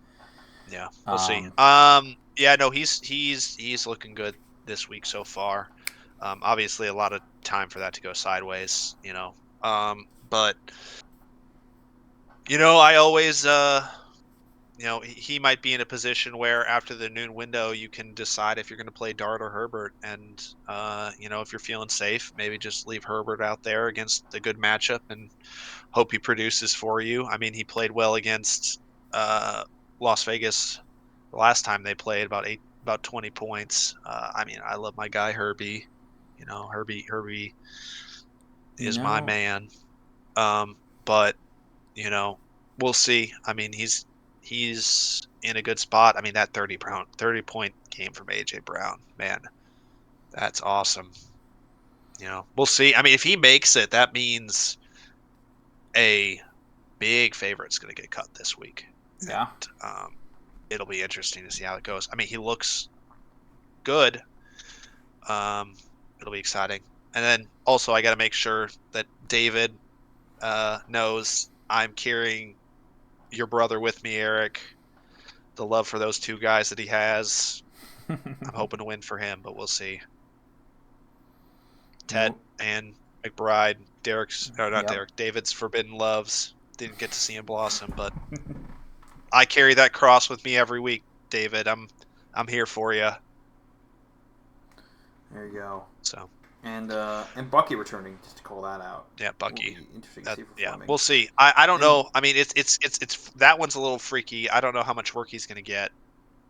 Yeah, we'll see. Um, Yeah, no, he's looking good this week so far. Obviously, a lot of time for that to go sideways. But I always he might be in a position where after the noon window, you can decide if you're going to play Dart or Herbert. And, if you're feeling safe, maybe just leave Herbert out there against a good matchup and hope he produces for you. I mean, he played well against uh, Las Vegas the last time they played, about 20 points. I mean, I love my guy Herbie. Herbie you is my know, man. But you know, we'll see. I mean, he's in a good spot. I mean, that 30 point game from AJ Brown, man, That's awesome. We'll see. I mean, if he makes it, that means a big favorite's going to get cut this week, and Yeah. it'll be interesting to see how it goes. I mean, he looks good. Um, it'll be exciting. And then also, I got to make sure that David knows I'm carrying your brother with me, Eric. The love for those two guys that he has. I'm hoping to win for him, but we'll see. Ted Nope. and McBride, not Yep. Derek, David's forbidden loves. Didn't get to see him blossom, but I carry that cross with me every week, David. I'm here for you. There you go. So And Bucky returning, just to call that out. yeah, Will Bucky. be interesting to see for Yeah, Fleming. we'll see. I don't And know. I mean, it's that one's a little freaky. I don't know how much work he's going to get,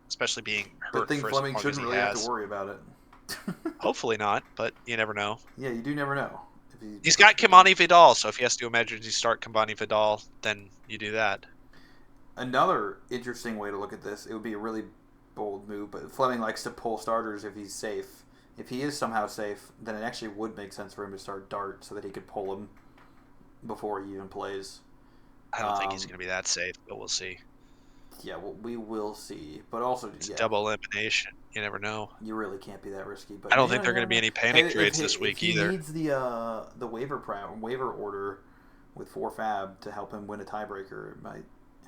especially being good hurt thing for as Fleming long as shouldn't he really have to has. worry about it. Hopefully not, but you never know. Yeah, you do never know if he He's hurts got again. Kimani Vidal, so if he has to do emergency start Kimani Vidal, then you do that. Another interesting way to look at this, it would be a really bold move, but Fleming likes to pull starters if he's safe. If he is somehow safe, then it actually would make sense for him to start Dart so that he could pull him before he even plays. I don't think he's Um, going to be that safe, but we'll see. yeah, well, we will see. But also, It's a yeah, double elimination. You never know. you really can't be that risky. I But don't you think know, there you are going never to be know. any Hey, panic trades this if week he either. needs the waiver order with 4 fab to help him win a tiebreaker, it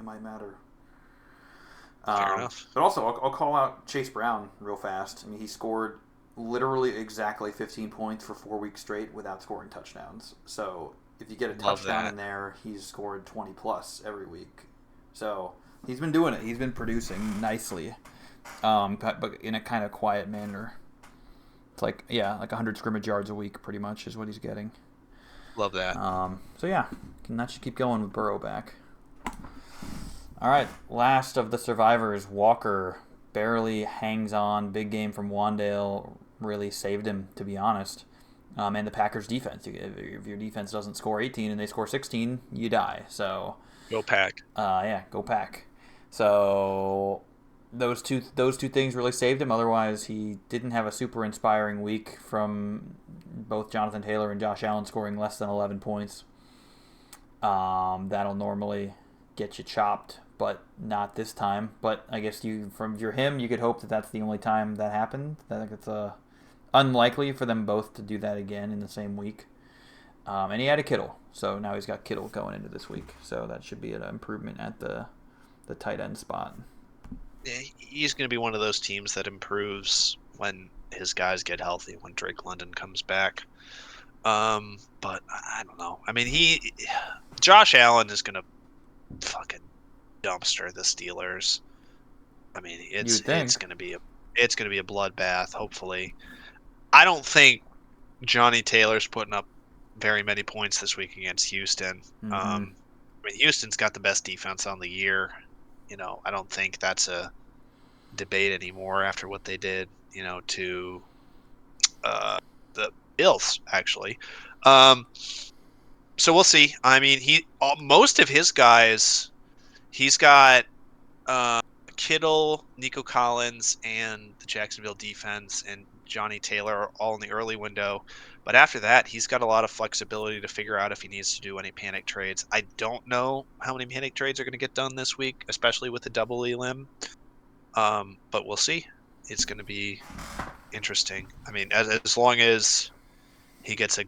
might matter. Fair enough. But also, I'll call out Chase Brown real fast. I mean, he scored literally exactly 15 points for 4 weeks straight without scoring touchdowns. So if you get a Love touchdown that. in there, he's scored 20 plus every week. So he's been doing it. He's been producing nicely, but in a kind of quiet manner. It's like, yeah, like 100 scrimmage yards a week, pretty much, is what he's getting. Love that. So yeah, that should keep going with Burrow back. All right, last of the survivors, Walker barely hangs on. Big game from Wandale really saved him, to be honest. And the Packers' defense. If your defense doesn't score 18 and they score 16, you die. So, Go Pack. yeah, go Pack. So those two things really saved him. Otherwise, he didn't have a super inspiring week from both Jonathan Taylor and Josh Allen scoring less than 11 points. That'll normally get you chopped, but not this time. But I guess from your him, you could hope that that's the only time that happened. I think it's unlikely for them both to do that again in the same week. And he had a Kittle, so now he's got Kittle going into this week. So that should be an improvement at the tight end spot. He's going to be one of those teams that improves when his guys get healthy, when Drake London comes back. But I don't know. I mean, Josh Allen is going to fucking dumpster the Steelers. I mean, You would it's think. going to be a bloodbath. Hopefully, I don't think Johnny Taylor's putting up very many points this week against Houston. Mm-hmm. I mean, Houston's got the best defense on the year. I don't think that's a debate anymore after what they did, to the Bills actually. Um, so we'll see. I mean, most of his guys, he's got Kittle, Nico Collins, and the Jacksonville defense, and Johnny Taylor all in the early window. But after that, he's got a lot of flexibility to figure out if he needs to do any panic trades. I don't know how many panic trades are going to get done this week, especially with the double Elim. But we'll see. It's going to be interesting. I mean, as long as he gets a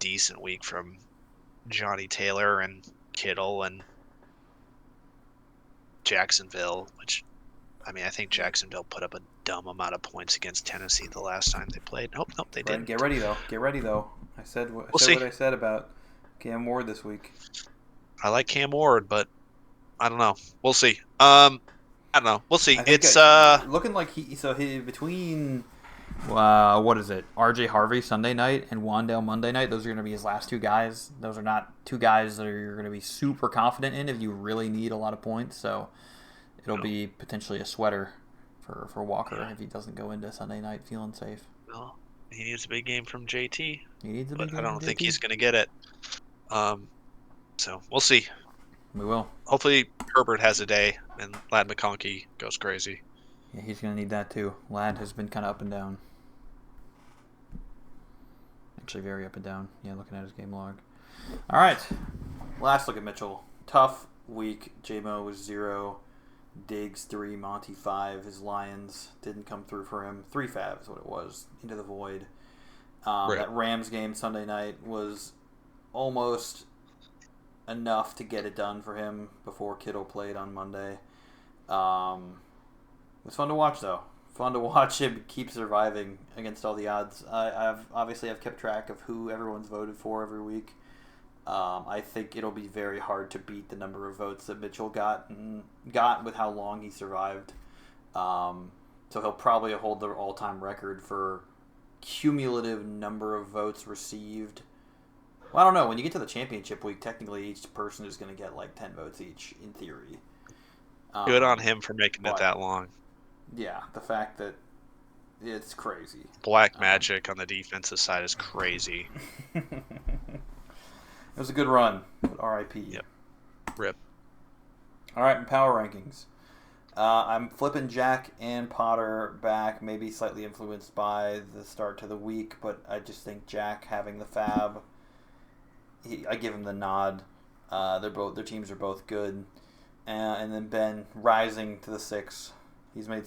decent week from Johnny Taylor and Kittle and Jacksonville, which I mean, I think Jacksonville put up a dumb amount of points against Tennessee the last time they played. Nope, they Right, didn't. get ready though. Get ready though. I said what We'll see. I said about Cam Ward this week. I like Cam Ward, but I don't know. We'll see. I don't know. We'll see. I think It's looking like he between what is it? R.J. Harvey Sunday night and Wandale Monday night. Those are going to be his last two guys. Those are not two guys that you're going to be super confident in if you really need a lot of points. So it'll be potentially a sweater for Walker if he doesn't go into Sunday night feeling safe. no, he needs a big game from JT, He needs a big but I game from don't think JT. he's going to get it. So we'll see. We will. Hopefully Herbert has a day and Lad McConkey goes crazy. Yeah, he's going to need that too. Lad has been kind of up and down. Actually, very up and down. Yeah, looking at his game log. All right. Last look at Mitchell. Tough week. J-Mo was 0. Diggs 3. Monty 5. His Lions didn't come through for him. 3 fab is what it was. Into the void. That Rams game Sunday night was almost enough to get it done for him before Kittle played on Monday. It was fun to watch, though. Fun to watch him keep surviving against all the odds. I've kept track of who everyone's voted for every week. I think it'll be very hard to beat the number of votes that Mitchell got with how long he survived. So he'll probably hold the all-time record for cumulative number of votes received. Well, I don't know. When you get to the championship week, technically each person is going to get like 10 votes each, in theory. Good on him for making it that long. Yeah, the fact that it's crazy. Black magic on the defensive side is crazy. It was a good run, but R.I.P. Yep. Rip. All right, in power rankings. I'm flipping Jack and Potter back, maybe slightly influenced by the start to the week, but I just think Jack having the fab, I give him the nod. Their teams are both good. And then Ben rising to the 6. He's made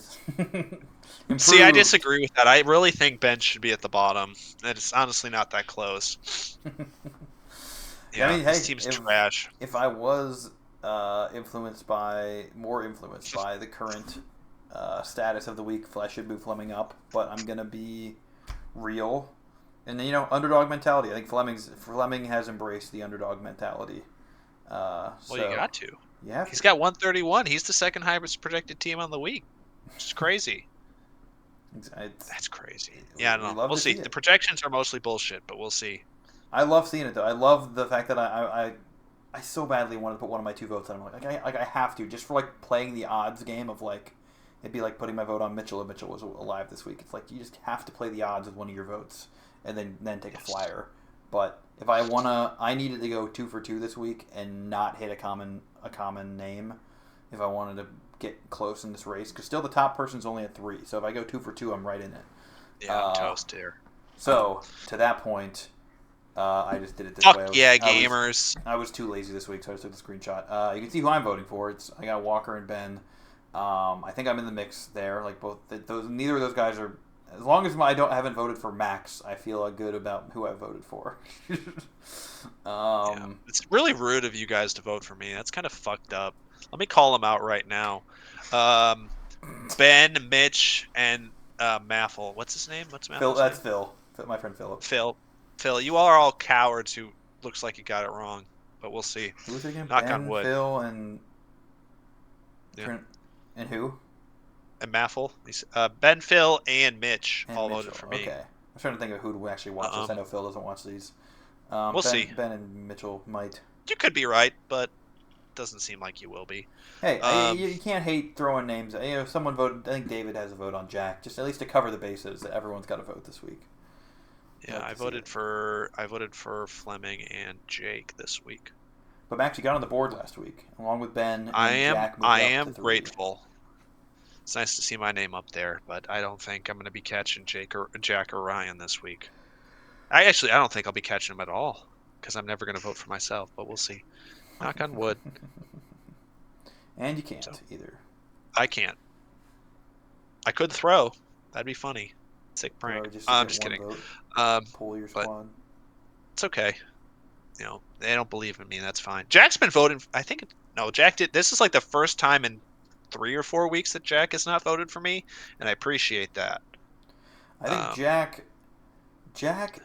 See, I disagree with that. I really think Ben should be at the bottom. It's honestly not that close. Yeah, I mean, this team's trash. If I was more influenced by the current status of the week, I should move Fleming up. But I'm gonna be real, and underdog mentality. I think Fleming has embraced the underdog mentality. Well, you got to. Yeah, he's got 131. He's the second highest projected team on the week, which is crazy. That's crazy. Yeah, I don't know. We'll see. The projections are mostly bullshit, but we'll see. I love seeing it though. I love the fact that I so badly wanted to put one of my 2 votes on. I'm like I have to, just for like playing the odds game of like, it'd be like putting my vote on Mitchell if Mitchell was alive this week. It's like you just have to play the odds with one of your votes and then take a flyer. But if I needed to go 2 for 2 this week and not hit a common name if I wanted to get close in this race, because still the top person's only at 3. So if I go 2 for 2, I'm right in it. Yeah, I'm toast here. So to that point, I just did it this way. Gamers. I was too lazy this week, so I just took the screenshot. You can see who I'm voting for. I got Walker and Ben. I think I'm in the mix there. Like neither of those guys are. As long as I haven't voted for Max, I feel good about who I voted for. Yeah. It's really rude of you guys to vote for me. That's kind of fucked up. Let me call them out right now. Ben, Mitch, and Maffel. What's his name? What's Maffel's Phil? That's name? Phil. My friend Philip. Phil, you are all cowards who looks like you got it wrong, but we'll see. Who was it again? Knock Ben, on wood. Phil, and and who? And Maffel. Ben, Phil, and Mitch And all Mitchell. voted for me. Okay. I'm trying to think of who actually watches. I know Phil doesn't watch these. We'll see. Ben and Mitchell might. You could be right, but it doesn't seem like you will be. Hey, you can't hate throwing names. Someone voted. I think David has a vote on Jack, just at least to cover the bases. That everyone's got to vote this week. Yeah, I voted for Fleming and Jake this week. But Max, you got on the board last week, along with Ben. And I Jack am grateful. It's nice to see my name up there, but I don't think I'm going to be catching Jack or Ryan this week. I don't think I'll be catching them at all, because I'm never going to vote for myself, but we'll see. Knock on wood. And you can't either. I can't. I could throw. That'd be funny. Sick prank. I'm just kidding. Pull your squad. It's okay. They don't believe in me. That's fine. Jack's been voting. Jack did. This is like the first time in 3 or 4 weeks that Jack has not voted for me, and I appreciate that. I think Jack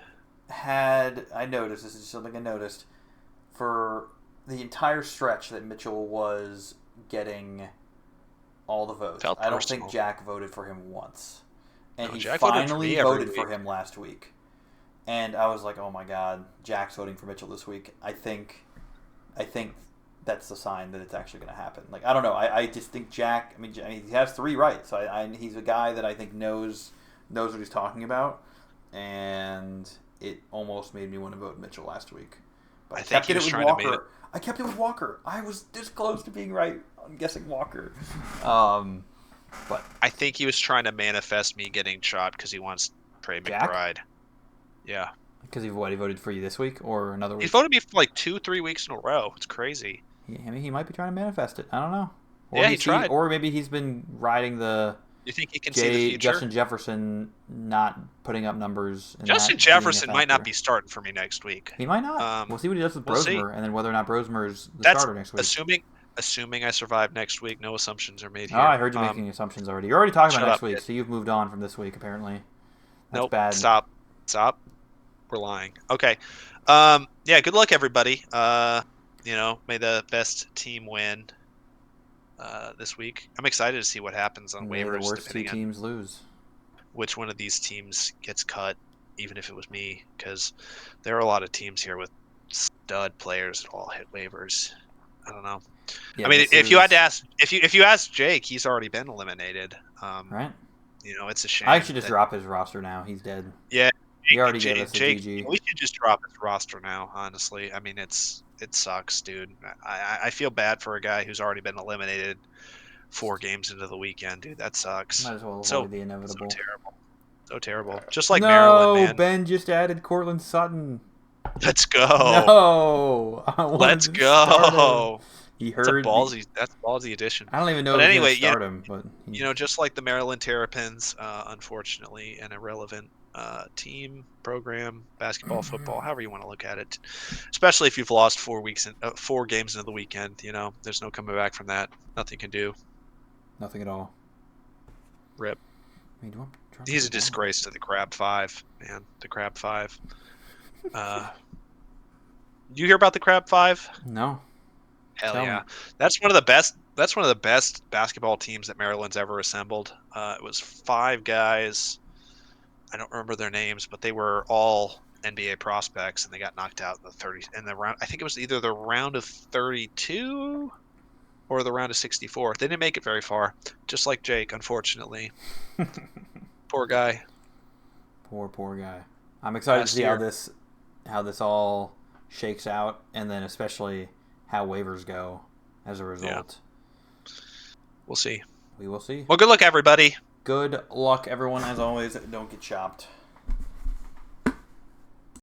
had. I noticed. This is something I noticed for the entire stretch that Mitchell was getting all the votes. I don't think Jack voted for him once. And he finally voted for him last week. And I was like, oh my god, Jack's voting for Mitchell this week. I think that's the sign that it's actually going to happen. Like, I don't know. I just think Jack, I mean, he has 3 right. So he's a guy that I think knows what he's talking about. And it almost made me want to vote Mitchell last week. But I kept it with Walker. I kept it with Walker. I was this close to being right. I'm guessing Walker. But I think he was trying to manifest me getting shot because he wants Trey McBride. Yeah. Because he voted for you this week or another He's week? voted me for like 2-3 weeks in a row. It's crazy. I mean, he might be trying to manifest it. I don't know. Yeah, he tried. Or maybe he's been riding the You think he can see the future? Justin Jefferson not putting up numbers and Justin not being a Jefferson might not factor. be starting for me next week. He might not. We'll see what he does with We'll see. Brosmer, and then whether or not Brosmer is the That's starter next week. assuming I survive next week. No assumptions are made Oh, here. I heard you making assumptions already. You're already talking about Shut next up, week, kid. so you've moved on from this week, apparently. That's Nope. bad. Stop. We're lying. Okay. Yeah. Good luck, everybody. May the best team win this week. I'm excited to see what happens on May the waivers, worst two depending on teams lose. which one of these teams gets cut, even if it was me, because there are a lot of teams here with stud players that all hit waivers. I don't know. Yeah, I mean, if you ask Jake, he's already been eliminated. Right? It's a shame. I should just drop his roster now. He's dead. Yeah, He already gave us a Jake. GG. We should just drop his roster now. Honestly, I mean, it sucks, dude. I feel bad for a guy who's already been eliminated 4 games into the weekend, dude. That sucks. Might as well avoid So the inevitable. so terrible. Just like No, Maryland, man. Ben just added Cortland Sutton. Let's go. No, I wanted Let's to start go. him. He That's a heard. ballsy addition. I don't even know But if anyway, he's gonna start him. But just like the Maryland Terrapins, unfortunately, an irrelevant team, program, basketball, football, however you want to look at it. Especially if you've lost 4 games into the weekend. There's no coming back from that. Nothing you can do. nothing at all. Rip. I mean, He's a disgrace to the Crab Five, man. The Crab Five. You hear about the Crab Five? No. Hell Tell yeah. me. That's one of the best basketball teams that Maryland's ever assembled. It was 5 guys. I don't remember their names, but they were all NBA prospects, and they got knocked out in the round. I think it was either the round of 32 or the round of 64. They didn't make it very far, just like Jake, unfortunately. Poor guy. Poor guy. I'm excited to see how this all shakes out, and then especially how waivers go as a result. Yeah. We'll see. We will see. Well, good luck, everybody. Good luck, everyone. As always, don't get chopped.